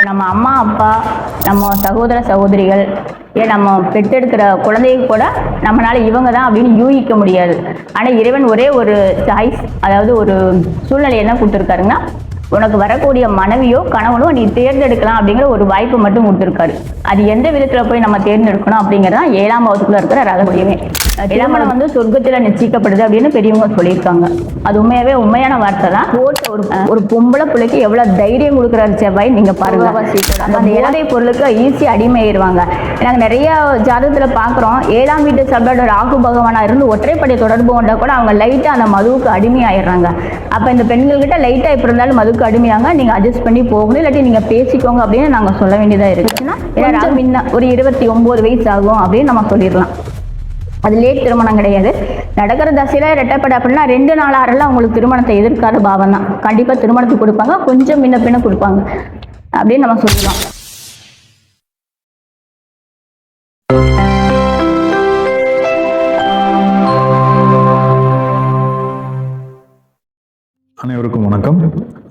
நம்ம அம்மா அப்பா, நம்ம சகோதர சகோதரிகள், ஏன் நம்ம பெற்றெடுக்கிற குழந்தைங்க கூட நம்மளால இவங்க தான் அப்படின்னு யூகிக்க முடியாது. ஆனால் இறைவன் ஒரே ஒரு சாய்ஸ், அதாவது ஒரு சூழ்நிலை என்ன கொடுத்துருக்காருன்னா, உனக்கு வரக்கூடிய மனைவியோ கணவனோ நீ தேர்ந்தெடுக்கலாம் அப்படிங்கிற ஒரு வாய்ப்பு மட்டும் கொடுத்துருக்காரு. அது எந்த விதத்தில் போய் நம்ம தேர்ந்தெடுக்கணும் அப்படிங்கிறதான் 7ஆம் வகுப்புக்குள்ள இருக்கிற ரகசியமே. 7ஆம் இடம் வந்து சொர்க்கத்தில் நிச்சயிக்கப்படுது அப்படின்னு பெரியவங்க சொல்லியிருக்காங்க. அது உண்மையான வார்த்தை தான். ஒரு பொம்பளை பிள்ளைக்கு எவ்வளவு தைரியம் கொடுக்குறாரு செவ்வாய், நீங்க பாருங்க. அந்த போதை பொருளுக்கு ஈஸி அடிமையாயிருவாங்க. நாங்க நிறைய ஜாதகத்துல பாக்குறோம், 7ஆம் வீட்டு சபையோட ராகு பகவானா இருந்து ஒற்றைப்படை தொடர்பு கொண்டா கூட அவங்க லைட்டா அந்த மதுவுக்கு அடிமையாயிடுறாங்க. அப்ப இந்த பெண்கள் கிட்ட லைட்டா இப்ப இருந்தாலும் மதுக்கு அடிமையாங்க, நீங்க அட்ஜஸ்ட் பண்ணி போகணும், இல்லாட்டி நீங்க பேசிக்கோங்க அப்படின்னு நாங்க சொல்ல வேண்டியதா இருக்குன்னா, ஒரு 29 வயசு ஆகும் அப்படின்னு நம்ம சொல்லிடலாம். அது லேட் திருமணம் கிடையாது. நடக்கிற தசையில ரெட்டப்படை அப்படின்னா 2 நாள் 6 அவங்களுக்கு திருமணத்தை எதிர்க்காத பாவம் தான். கண்டிப்பா திருமணத்துக்கு கொடுப்பாங்க, கொஞ்சம் முன்ன பின்ன கொடுப்பாங்க அப்படின்னு நம்ம சொல்லலாம். அனைவருக்கும் வணக்கம்.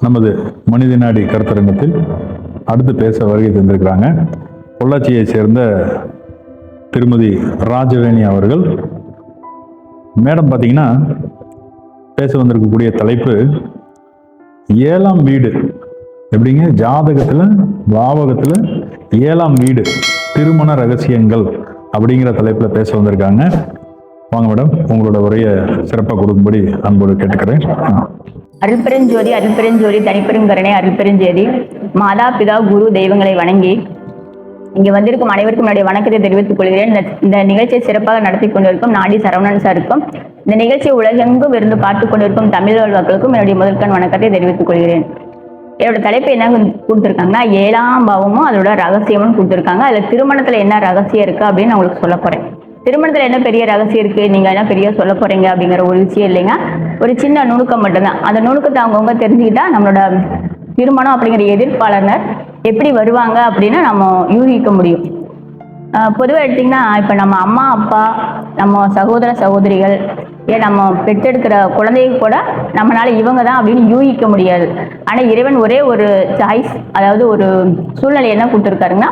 நமது மனித நாடி கருத்தரங்கத்தில் அடுத்து பேச வருகை தந்திருக்கிறாங்க பொள்ளாச்சியை சேர்ந்த திருமதி ராஜவேணி அவர்கள். மேடம் பார்த்தீங்கன்னா பேச வந்திருக்கக்கூடிய தலைப்பு 7ஆம் வீடு எப்படிங்க, ஜாதகத்தில் பாவகத்தில் 7ஆம் வீடு திருமண ரகசியங்கள் அப்படிங்கிற தலைப்பில் பேச வந்திருக்காங்க. வாங்க மேடம், உங்களோட உரையை சிறப்பாக கொடுக்கும்படி அன்போடு கேட்டுக்கிறேன். அருள்பெருஞ்சோதி அருள்பெருஞ்சோதி தனிப்பெருங்கருணை அருள்பெருஞ்சோதி. மாதா பிதா குரு தெய்வங்களை வணங்கி இங்க வந்திருக்கும் அனைவருக்கும் என்னுடைய வணக்கத்தை தெரிவித்துக் கொள்கிறேன். இந்த நிகழ்ச்சியை சிறப்பாக நடத்தி கொண்டிருக்கும் நாடி சரவணன் சாருக்கும், இந்த நிகழ்ச்சியை உலகெங்கும் இருந்து பார்த்து கொண்டிருக்கும் தமிழ் மக்களுக்கும் என்னுடைய முதற்கண் வணக்கத்தை தெரிவித்துக் கொள்கிறேன். என்னோட தலைப்பு என்ன கொடுத்துருக்காங்கன்னா, 7ஆம் பாவமும் அதோட ரகசியமும் கொடுத்துருக்காங்க. அதுல திருமணத்துல என்ன ரகசியம் இருக்கு அப்படின்னு நான் உங்களுக்கு சொல்ல போறேன். திருமணத்துல என்ன பெரிய ரகசியம் இருக்கு, நீங்க என்ன பெரிய சொல்ல போறீங்க அப்படிங்கிற ஒரு விஷயம் இல்லைங்க. ஒரு சின்ன நுணுக்கம் மட்டும்தான். அந்த நுணுக்கத்தை அவங்கவுங்க தெரிஞ்சுக்கிட்டா நம்மளோட திருமணம் அப்படிங்கிற எதிர்ப்பாளர் எப்படி வருவாங்க அப்படின்னு நம்ம யூகிக்க முடியும். பொதுவாக எடுத்திங்கன்னா, இப்போ நம்ம அம்மா அப்பா, நம்ம சகோதர சகோதரிகள், ஏன் நம்ம பெற்றெடுக்கிற குழந்தைங்க கூட நம்மளால இவங்க தான் அப்படின்னு யூகிக்க முடியாது. ஆனால் இறைவன் ஒரே ஒரு சாய்ஸ், அதாவது ஒரு சூழ்நிலை என்ன கொடுத்துருக்காருன்னா,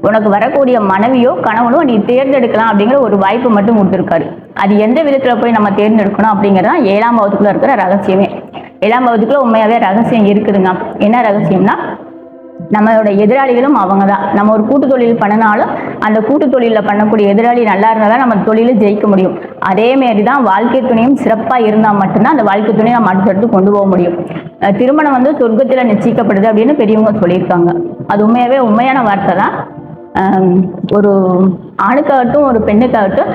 உனக்கு வரக்கூடிய மனைவியோ கணவனோ நீ தேர்ந்தெடுக்கலாம் அப்படிங்கிற ஒரு வாய்ப்பு மட்டும் கொடுத்துருக்காரு. அது எந்த விதத்துல போய் நம்ம தேர்ந்தெடுக்கணும் அப்படிங்கிறதான் 7ஆம் வகுப்புக்குள்ள இருக்கிற ரகசியமே. 7ஆம் வகுப்புக்குள்ள உண்மையாவே ரகசியம் இருக்குதுங்க. என்ன ரகசியம்னா, நம்மளோட எதிராளிகளும் அவங்க தான். நம்ம ஒரு கூட்டு தொழில் பண்ணினாலும் அந்த கூட்டு தொழிலில் பண்ணக்கூடிய எதிராளி நல்லா இருந்தால் தான் நம்ம தொழில ஜெயிக்க முடியும். அதே மாரி தான் வாழ்க்கை துணையும் சிறப்பாக இருந்தால் மட்டும்தான் அந்த வாழ்க்கை துணையை நம்ம அடுத்தடுத்து கொண்டு போக முடியும். திருமணம் வந்து சொர்க்கத்தில் நிச்சயிக்கப்படுது அப்படின்னு பெரியவங்க சொல்லியிருக்காங்க. அது உண்மையான வார்த்தை தான். ஒரு ஆணுக்காகட்டும் ஒரு பெண்ணுக்காகட்டும்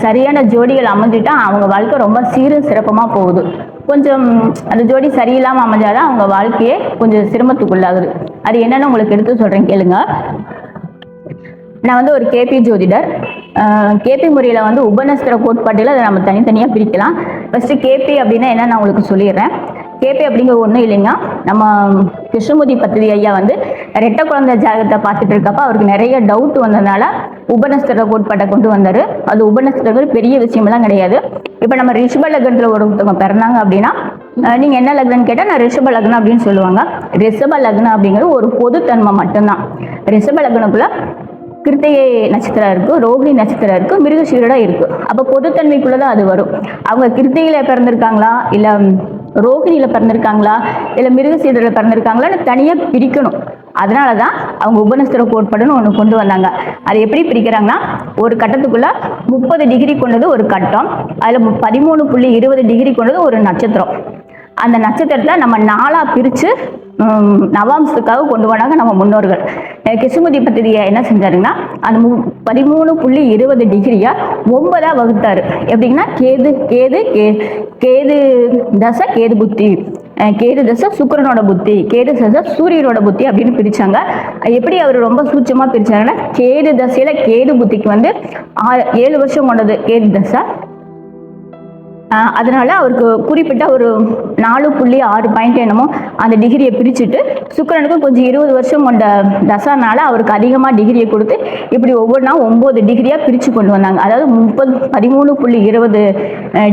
சரியான ஜோடிகள் அமைஞ்சிட்டா அவங்க வாழ்க்கை ரொம்ப சீரும் சிறப்பமாக போகுது. கொஞ்சம் அந்த ஜோடி சரியில்லாமல் அமைஞ்சாதான் அவங்க வாழ்க்கையே கொஞ்சம் சிரமத்துக்குள்ளாகுது. அது என்னன்னு உங்களுக்கு எடுத்து சொல்றேன், கேளுங்க. நான் வந்து ஒரு கேபி ஜோதிடர். கேபி முறையில் வந்து உபநஸ்திர கோட்பாட்டில் அதை நம்ம தனித்தனியாக பிரிக்கலாம். ஃபர்ஸ்ட் கேபி அப்படின்னா என்ன நான் உங்களுக்கு சொல்லிடுறேன். கேபி அப்படிங்கிற ஒன்றும் இல்லைங்க. நம்ம கிருஷ்ணமூர்த்தி பத்திரி ஐயா வந்து ரெட்டை குழந்தை ஜாதகத்தை பார்த்துட்டு இருக்கப்ப அவருக்கு நிறைய டவுட் வந்ததுனால உபநஸ்திர கோட்பாட்டை கொண்டு வந்தாரு. அது உபநஸ்திரங்கள் பெரிய விஷயமெல்லாம் கிடையாது. இப்போ நம்ம ரிஷப லக்னத்தில் ஒருத்தவங்க பிறந்தாங்க அப்படின்னா, நீங்கள் என்ன லக்னம்னு கேட்டால் நான் ரிஷப லக்னம் அப்படின்னு சொல்லுவாங்க. ரிஷப லக்னம் அப்படிங்கிறது ஒரு பொதுத்தன்மை மட்டும்தான். ரிஷப லக்னக்குள்ள கிருத்திகை நட்சத்திரம் இருக்கு, ரோகிணி நட்சத்திரம் இருக்கு, மிருகசீரடா இருக்கு. அப்போ பொதுத்தன்மைக்குள்ளதான் அது வரும். அவங்க கிருத்திகையில பிறந்திருக்காங்களா, இல்லை ரோகிணியில பிறந்திருக்காங்களா, இல்லை மிருகசீரட பிறந்திருக்காங்களான்னு தனியாக பிரிக்கணும். அதனால தான் அவங்க உபநஸ்திர கோட்பாடுன்னு ஒன்று கொண்டு வந்தாங்க. அது எப்படி பிரிக்கிறாங்கன்னா, ஒரு கட்டத்துக்குள்ள 30 டிகிரி கொண்டது ஒரு கட்டம், அதில் 13.20 டிகிரி கொண்டது ஒரு நட்சத்திரம். அந்த நட்சத்திரத்தை நம்ம 4ஆ பிரித்து நவாம்சத்துக்காக கொண்டு வந்தாங்க நம்ம முன்னோர்கள். கிருஷ்ணமூர்த்தி பத்திரிகை என்ன செஞ்சாருங்கன்னா, அந்த 13.20 டிகிரியா 9ஆ வகுத்தாரு. எப்படின்னா, கேது கேது கேது தசை கேது புத்தி, கேது தசை சுக்கிரனோட புத்தி, கேது தசை சூரியனோட புத்தி அப்படின்னு பிரிச்சாங்க. எப்படி அவர் ரொம்ப சூட்சமா பிரிச்சாங்கன்னா, கேது தசையில கேது புத்திக்கு வந்து 7 வருஷம் கொண்டது கேது தசை, அதனால அவருக்கு குறிப்பிட்ட ஒரு 4.6 பாயிண்ட் என்னமோ அந்த டிகிரியை பிரிச்சுட்டு, சுக்கிரனுக்கும் கொஞ்சம் 20 வருஷம் கொண்ட தசானால அவருக்கு அதிகமாக டிகிரியை கொடுத்து இப்படி ஒவ்வொன்றா 9 டிகிரியாக பிரித்து கொண்டு வந்தாங்க. அதாவது 13.20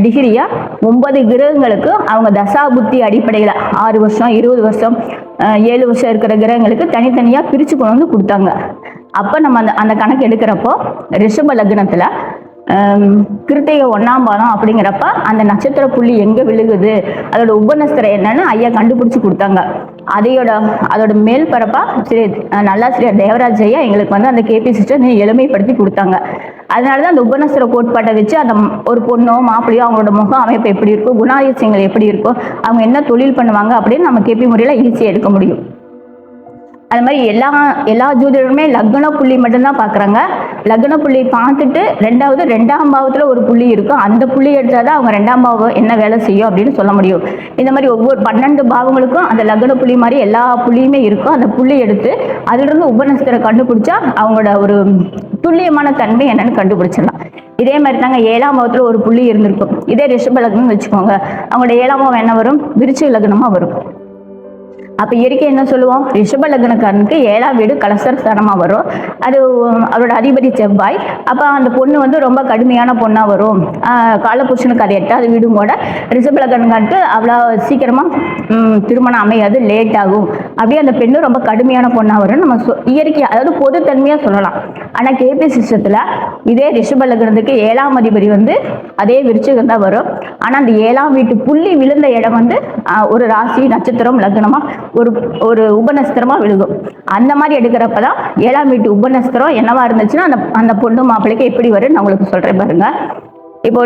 டிகிரியா 9 கிரகங்களுக்கு அவங்க தசா புத்தி அடிப்படையில் 6 வருஷம் 20 வருஷம் 7 வருஷம் இருக்கிற கிரகங்களுக்கு தனித்தனியாக பிரித்து கொண்டு வந்து கொடுத்தாங்க. அப்போ நம்ம அந்த கணக்கு எடுக்கிறப்போ ரிஷப லக்னத்தில் கிருத்திகை 1ஆம் பாதம் அப்படிங்கிறப்ப அந்த நட்சத்திர புள்ளி எங்கே விழுகுது, அதோட உபநஸ்திரம் என்னன்னு ஐயா கண்டுபிடிச்சி கொடுத்தாங்க. அதோட மேல் பரப்பா நல்லாசிரியர் தேவராஜ் ஐயா எங்களுக்கு வந்து அந்த கேபி சிஸ்டம் எளிமைப்படுத்தி கொடுத்தாங்க. அதனாலதான் அந்த உபநஸ்திர கோட்பாட்டை வச்சு அந்த ஒரு பொண்ணோ மாப்பிள்ளையோ அவங்களோட முக அமைப்பு எப்படி இருக்கும், குணாதிசயங்கள் எப்படி இருக்கும், அவங்க என்ன தொழில் பண்ணுவாங்க அப்படின்னு நம்ம கேபி முறையில் ஈஸியாக எடுக்க முடியும். அது மாதிரி எல்லா ஜோதிடருமே லக்ன புள்ளி மட்டும்தான் பார்க்குறாங்க. லக்ன புள்ளி பார்த்துட்டு 2ஆம் பாவத்தில் ஒரு புள்ளி இருக்கும், அந்த புள்ளி எடுத்தாதான் அவங்க 2ஆம் பாவம் என்ன வேலை செய்யும் அப்படின்னு சொல்ல முடியும். இந்த மாதிரி ஒவ்வொரு 12 பாவங்களுக்கும் அந்த லக்ன புள்ளி மாதிரி எல்லா புள்ளியுமே இருக்கும். அந்த புள்ளி எடுத்து அதிலிருந்து உபநஸ்திரம் கண்டுபிடிச்சா அவங்களோட ஒரு துல்லியமான தன்மை என்னன்னு கண்டுபிடிச்சிடலாம். இதே மாதிரி தாங்க 7ஆம் பாவத்தில் ஒரு புள்ளி இருந்திருக்கும். இதே ரிஷப லக்னம்னு வச்சுக்கோங்க, அவங்களோட 7ஆம் பாவம் என்ன வரும், விருச்சிக லக்னமா வரும். அப்போ இயற்கை என்ன சொல்லுவோம், ரிஷப லக்னக்காரனுக்கு 7ஆம் வீடு கலசர ஸ்தானமாக வரும். அது அவரோட அதிபதி செவ்வாய். அப்போ அந்த பொண்ணு வந்து ரொம்ப கடுமையான பொண்ணாக வரும். காலபுருஷனுக்கு அது 8ஆவது வீடும் கூட ரிஷப லக்னக்காரனுக்கு அவ்வளோ சீக்கிரமாக திருமணம் அமையாது, லேட் ஆகும். அப்படியே அந்த பெண்ணு ரொம்ப கடுமையான பொண்ணாக வரும். நம்ம இயற்கை அதாவது பொதுத்தன்மையாக சொல்லலாம். ஆனால் கேபி சிஸ்டத்தில் இதே ரிஷப லக்னத்துக்கு 7ஆம் அதிபதி வந்து அதே விருச்சிகம் தான் வரும். ஆனால் அந்த 7ஆம் வீட்டு புள்ளி விழுந்த இடம் வந்து ஒரு ராசி நட்சத்திரம் லக்னமாக ஒரு உபநஸ்திரமா விழுகும். அந்த மாதிரி எடுக்கிறப்பதான் 7ஆம் வீட்டு உபநஸ்திரம் என்னவா இருந்துச்சுன்னா அந்த பொண்ணு மாப்பிள்ளைக்கு எப்படி வரும்னு நான் உங்களுக்கு சொல்றேன் பாருங்க. இப்போ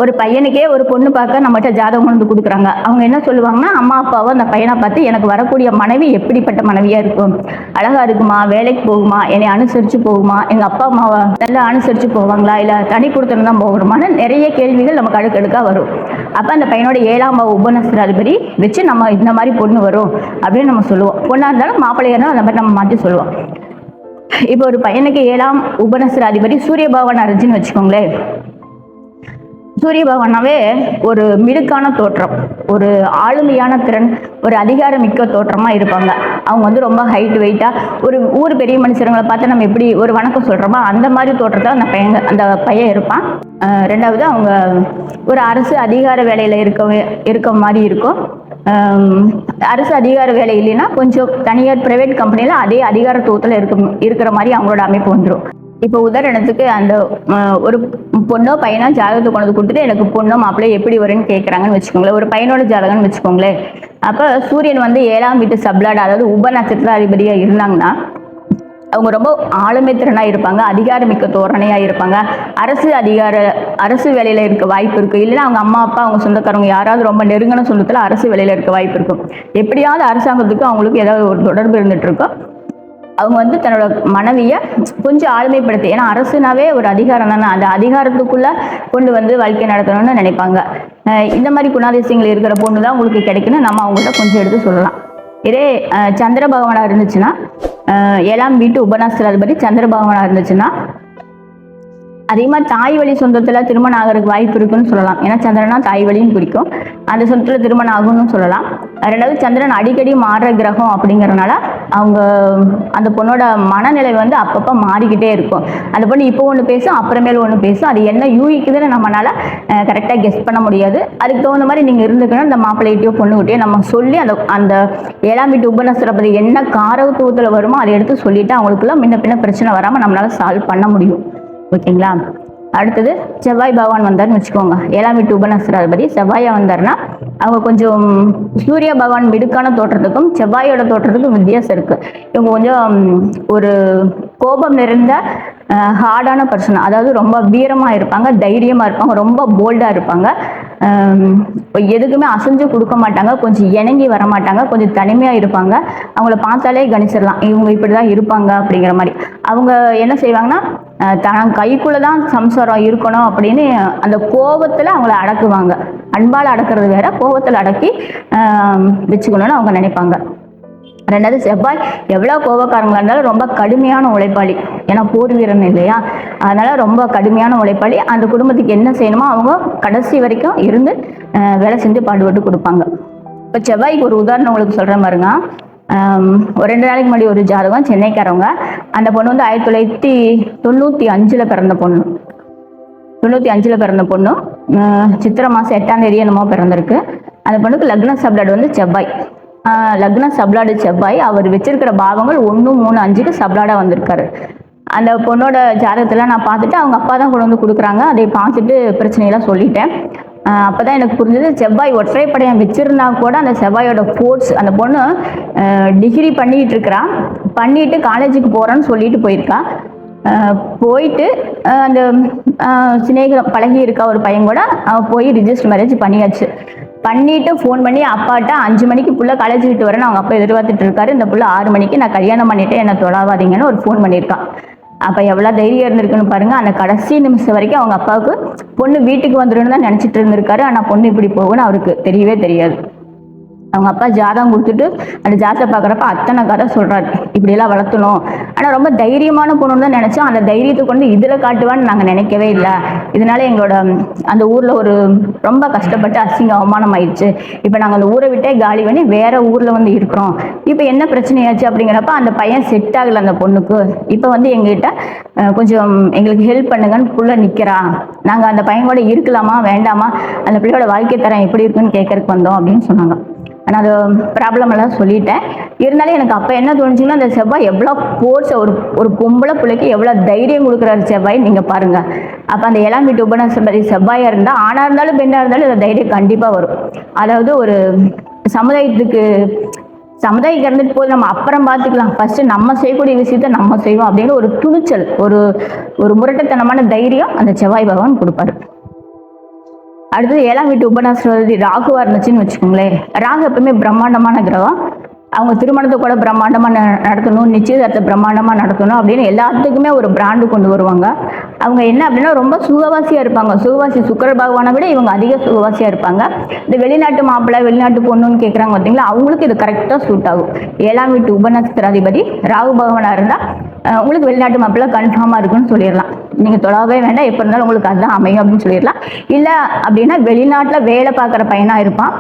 ஒரு பையனுக்கே ஒரு பொண்ணு பார்க்க நம்மகிட்ட ஜாதகம் வந்து கொடுக்குறாங்க. அவங்க என்ன சொல்லுவாங்கன்னா, அம்மா அப்பாவை அந்த பையனை பார்த்து எனக்கு வரக்கூடிய மனைவி எப்படிப்பட்ட மனைவியா இருக்கும், அழகா இருக்குமா, வேலைக்கு போகுமா, என்னை அனுசரிச்சு போகுமா, எங்க அப்பா அம்மாவை நல்லா அனுசரிச்சு போவாங்களா, இல்ல தனி கொடுத்துன்னு தான் போகணுமான்னு நிறைய கேள்விகள் நமக்கு அடுக்கடுக்கா வரும். அப்ப அந்த பையனோட 7ஆம் பாவ உபநஸ்திராதிபதி வச்சு நம்ம இந்த மாதிரி பொண்ணு வரும் அப்படின்னு நம்ம சொல்லுவோம். பொண்ணா இருந்தாலும் மாப்பிள்ளையா இருந்தாலும் அந்த மாதிரி நம்ம மாற்றி சொல்லுவோம். இப்போ ஒரு பையனுக்கு 7ஆம் உபநஸ்திராதிபதி சூரிய பகவான் அறிஞ்சுன்னு வச்சுக்கோங்களேன். சூரிய பகவானாவே ஒரு மிடுக்கான தோற்றம், ஒரு ஆளுமையான திறன், ஒரு அதிகாரமிக்க தோற்றமா இருப்பாங்க. அவங்க வந்து ரொம்ப ஹைட் வெயிட்டா ஒரு ஊர் பெரிய மனுஷங்களை பார்த்து நம்ம எப்படி ஒரு வணக்கம் சொல்றோமோ அந்த மாதிரி தோற்றத்தை அந்த பையன் இருப்பான். ரெண்டாவது அவங்க ஒரு அரசு அதிகார வேலையில இருக்க மாதிரி இருக்கும். அரசு அதிகார வேலை இல்லைன்னா கொஞ்சம் தனியார் பிரைவேட் கம்பெனில அதே அதிகாரத்துவத்தில் இருக்கிற மாதிரி அவங்களோட அமைப்பு வந்துடும். இப்போ உதாரணத்துக்கு அந்த ஒரு பொண்ணோ பையனோ ஜாதகத்தை கொண்டு வந்து கொடுத்துட்டு எனக்கு பொண்ணோ மாப்பிள்ளை எப்படி வரும்னு கேட்குறாங்கன்னு வச்சுக்கோங்களேன். ஒரு பையனோட ஜாதகம்னு வச்சுக்கோங்களேன். அப்போ சூரியன் வந்து 7ஆம் வீட்டு சப்ளாட் அதாவது உப நட்சத்திர அதிபதியாக இருந்தாங்கன்னா அவங்க ரொம்ப ஆளுமை திறனாக இருப்பாங்க, அதிகாரமிக்க தோரணையாக இருப்பாங்க, அரசு வேலையில் இருக்க வாய்ப்பு இருக்குது. இல்லைன்னா அவங்க அம்மா அப்பா அவங்க சொந்தக்காரங்க யாராவது ரொம்ப நெருங்கின சொந்தத்தில் அரசு வேலையில் இருக்க வாய்ப்பு இருக்கும். எப்படியாவது அரசாங்கத்துக்கும் அவங்களுக்கு ஏதாவது ஒரு தொடர்பு இருந்துட்டு இருக்கும். அவங்க வந்து தன்னோட மனைவியை கொஞ்சம் ஆளுமைப்படுத்தி, ஏன்னா அரசுனாவே ஒரு அதிகாரம் தானே, அந்த அதிகாரத்துக்குள்ள கொண்டு வந்து வாழ்க்கை நடத்தணும்னு நினைப்பாங்க. இந்த மாதிரி குணாதிசயங்கள் இருக்கிற பொண்ணு தான் உங்களுக்கு கிடைக்குன்னு நம்ம அவங்கள்ட்ட கொஞ்சம் எடுத்து சொல்லலாம். இதே சந்திர பகவானா இருந்துச்சுன்னா 7ஆம் வீட்டு உபநஸ்திராதிபதி சந்திர பகவானா இருந்துச்சுன்னா அதிகமாக தாய் வழி சொந்தத்தில் திருமணம் ஆகிறதுக்கு வாய்ப்பு இருக்குன்னு சொல்லலாம். ஏன்னா சந்திரனா தாய் வழியும் பிடிக்கும், அந்த சொந்தத்தில் திருமணம் ஆகும்னு சொல்லலாம். ரெண்டாவது சந்திரன் அடிக்கடி மாறுற கிரகம் அப்படிங்கிறதுனால அவங்க அந்த பொண்ணோட மனநிலை வந்து அப்பப்போ மாறிக்கிட்டே இருக்கும். அந்த பொண்ணு இப்போ ஒன்று பேசும், அப்புறமேல ஒன்று பேசும். அது என்ன யூகிக்குதுன்னு நம்மளால கரெக்டாக கெஸ் பண்ண முடியாது. அதுக்கு தகுந்த மாதிரி நீங்கள் இருந்துக்கணும். அந்த மாப்பிள்ளைகிட்டையோ பொண்ணுகிட்டையோ நம்ம சொல்லி அந்த 7ஆம் வீட்டு உபநஸ்திரபதி என்ன காரகத்துவத்தில் வருமோ அதை எடுத்து சொல்லிட்டு அவங்களுக்குள்ள முன்ன பின்ன பிரச்சனை வராமல் நம்மளால சால்வ் பண்ண முடியும். ஓகேங்களா? அடுத்தது செவ்வாய் பகவான் வந்தார்னு வச்சுக்கோங்க. 7ஆம் வீட்டு உபநஸ்திராதிபதி செவ்வாயா வந்தார்னா அவங்க கொஞ்சம் சூரிய பகவான் மிடுக்கான தோற்றத்துக்கும் செவ்வாயோட தோற்றத்துக்கும் வித்தியாசம் இருக்கு. இவங்க கொஞ்சம் ஒரு கோபம் நிறைந்த ஹார்டான பர்சன், அதாவது ரொம்ப வீரமா இருப்பாங்க, தைரியமா இருப்பாங்க, ரொம்ப போல்டா இருப்பாங்க, எதுக்குமே அசைஞ்சு கொடுக்க மாட்டாங்க, கொஞ்சம் இணங்கி வர மாட்டாங்க, கொஞ்சம் தனிமையா இருப்பாங்க. அவங்கள பார்த்தாலே கணிச்சிடலாம் இவங்க இப்படிதான் இருப்பாங்க அப்படிங்கிற மாதிரி. அவங்க என்ன செய்வாங்கன்னா தன் கைக்குள்ளதான் சம்சாரம் இருக்கணும் அப்படின்னு அந்த கோபத்துல அவங்கள அடக்குவாங்க. அன்பால் அடக்கிறது வேற, கோபத்துல அடக்கி வச்சுக்கணும்னு அவங்க நினைப்பாங்க. ரெண்டாவது செவ்வாய் எவ்வளோ கோபக்காரங்களா இருந்தாலும் ரொம்ப கடுமையான உழைப்பாளி, ஏன்னா போர் வீரன் இல்லையா, அதனால ரொம்ப கடுமையான உழைப்பாளி. அந்த குடும்பத்துக்கு என்ன செய்யணுமோ அவங்க கடைசி வரைக்கும் இருந்து வேலை செஞ்சு பாடுபட்டு கொடுப்பாங்க. இப்போ செவ்வாய்க்கு ஒரு உதாரணம் உங்களுக்கு சொல்கிறேன் பாருங்க. ஒரு 2 நாளைக்கு முன்னாடி ஒரு ஜாதகம், சென்னைக்காரவங்க. அந்த பொண்ணு வந்து 1995 பிறந்த பொண்ணு. 95 பிறந்த பொண்ணு. சித்திரை மாதம் 8ஆம் தேதி என்னமோ பிறந்திருக்கு. அந்த பொண்ணுக்கு லக்ன சப்ளாடு வந்து செவ்வாய். லக்ன சப்ளாடு செவ்வாய். அவர் வச்சிருக்கிற பாவங்கள் 1, 3, 5க்கு சப்ளாடாக வந்திருக்காரு. அந்த பொண்ணோட ஜாதகத்தில் நான் பார்த்துட்டு அவங்க அப்பா தான் கொண்டு வந்து கொடுக்குறாங்க. அதை பார்த்துட்டு பிரச்சனையெல்லாம் சொல்லிட்டேன். அப்போதான் எனக்கு புரிஞ்சது, செவ்வாய் ஒற்றைப்படையம் வச்சிருந்தா கூட அந்த செவ்வாயோட ஃபோர்ஸ், அந்த பொண்ணு டிகிரி பண்ணிட்டு இருக்கிறா, பண்ணிட்டு காலேஜுக்கு போறேன்னு சொல்லிட்டு போயிருக்கா. போயிட்டு அந்த சிநேகிதம் பழகி இருக்கா ஒரு பையன் கூட, போய் ரிஜிஸ்டர் மேரேஜ் பண்ணியாச்சு. பண்ணிட்டு ஃபோன் பண்ணி அப்பாட்ட 5 மணிக்கு புள்ள காலேஜ் விட்டு வரேன்னு அவங்க அப்பா எதிர்பார்த்துட்டு இருக்காரு. இந்த புள்ள 6 மணிக்கு நான் கல்யாணம் பண்ணிட்டு என்னை தொடாவாதீங்கன்னு ஒரு ஃபோன் பண்ணியிருக்கான். அப்போ எவ்வளோ தைரியம் இருந்திருக்குன்னு பாருங்க. அந்த கடைசி நிமிஷம் வரைக்கும் அவங்க அப்பாவுக்கு பொண்ணு வீட்டுக்கு வந்துடுன்னு தான் நினச்சிட்டு இருந்திருக்காரு. ஆனால் பொண்ணு இப்படி போகுன்னு அவருக்கு தெரியவே தெரியாது. அவங்க அப்பா ஜாதகம் கொடுத்துட்டு அந்த ஜாதகத்தை பார்க்குறப்ப அத்தனை கதை சொல்கிறாரு, இப்படியெல்லாம் வளர்த்தணும். ஆனால் ரொம்ப தைரியமான பொண்ணுன்னு தான் நினச்சோம். அந்த தைரியத்தை கொண்டு இதில் காட்டுவான்னு நாங்கள் நினைக்கவே இல்லை. இதனால எங்களோட அந்த ஊரில் ஒரு ரொம்ப கஷ்டப்பட்டு அசிங்க அவமானம் ஆயிடுச்சு. இப்போ நாங்கள் அந்த ஊரை விட்டே காலி பண்ணி வேற ஊரில் வந்து இருக்கிறோம். இப்போ என்ன பிரச்சனையாச்சு அப்படிங்கிறப்ப அந்த பையன் செட் ஆகலை அந்த பொண்ணுக்கு. இப்போ வந்து எங்ககிட்ட கொஞ்சம் எங்களுக்கு ஹெல்ப் பண்ணுங்கன்னு புள்ள நிற்கிறா. நாங்கள் அந்த பையன் கூட இருக்கலாமா வேண்டாமா, அந்த பிள்ளையோட வாழ்க்கை தரம் எப்படி இருக்குன்னு கேட்கறதுக்கு வந்தோம் அப்படின்னு சொன்னாங்க. ஆனால் அது ப்ராப்ளம் எல்லாம் சொல்லிட்டேன். இருந்தாலும் எனக்கு அப்போ என்ன தோணுச்சுன்னா, அந்த செவ்வாய் எவ்வளோ ஃபோர்ஸ், ஒரு பொம்பளை பிள்ளைக்கு எவ்வளோ தைரியம் கொடுக்குறாரு செவ்வாய், நீங்கள் பாருங்க. அப்போ அந்த 7ஆம் வீட்டு உபநட்சத்திரபதி செவ்வாயாக இருந்தால், ஆணாக இருந்தாலும் பெண்ணாக இருந்தாலும் இந்த தைரியம் கண்டிப்பாக வரும். அதாவது ஒரு சமுதாயத்துக்கு இருந்துட்டு போது நம்ம அப்புறம் பார்த்துக்கலாம், ஃபர்ஸ்ட் நம்ம செய்யக்கூடிய விஷயத்த நம்ம செய்வோம் அப்படின்னு ஒரு துணிச்சல், ஒரு முரட்டுத்தனமான தைரியம் அந்த செவ்வாய் பகவான் கொடுப்பாரு. அடுத்தது 7ஆம் வீட்டு உபநட்சத்திரபதி ராகுவா இருந்துச்சுன்னு வச்சுக்கோங்களேன். ராகு எப்பவுமே பிரம்மாண்டமான கிரகம். அவங்க திருமணத்தை கூட பிரம்மாண்டமாக நடத்தணும், நிச்சயதார்த்தத்தை பிரம்மாண்டமாக நடத்தணும் அப்படின்னு எல்லாத்துக்குமே ஒரு பிராண்டு கொண்டு வருவாங்க. அவங்க என்ன அப்படின்னா ரொம்ப சுகவாசியாக இருப்பாங்க. சுகவாசி சுக்கிர பகவானை விட இவங்க அதிக சுகவாசியாக இருப்பாங்க. இந்த வெளிநாட்டு மாப்பிள்ளை வெளிநாட்டு பொண்ணுன்னு கேட்குறாங்க பார்த்தீங்களா, அவங்களுக்கு இது கரெக்டாக சூட் ஆகும். 7ஆம் வீட்டு உபநட்சத்திராதிபதி ராகு பகவானாக இருந்தால் உங்களுக்கு வெளிநாட்டு மாப்பிள்ளை கன்ஃபார்மாக இருக்குன்னு சொல்லிடலாம். நீங்கள் தொடாவே வேண்டாம், எப்போ இருந்தாலும் உங்களுக்கு அதுதான் அமையும் அப்படின்னு சொல்லிடலாம். இல்லை அப்படின்னா வெளிநாட்டில் வேலை பார்க்குற பையனாக இருப்பான்,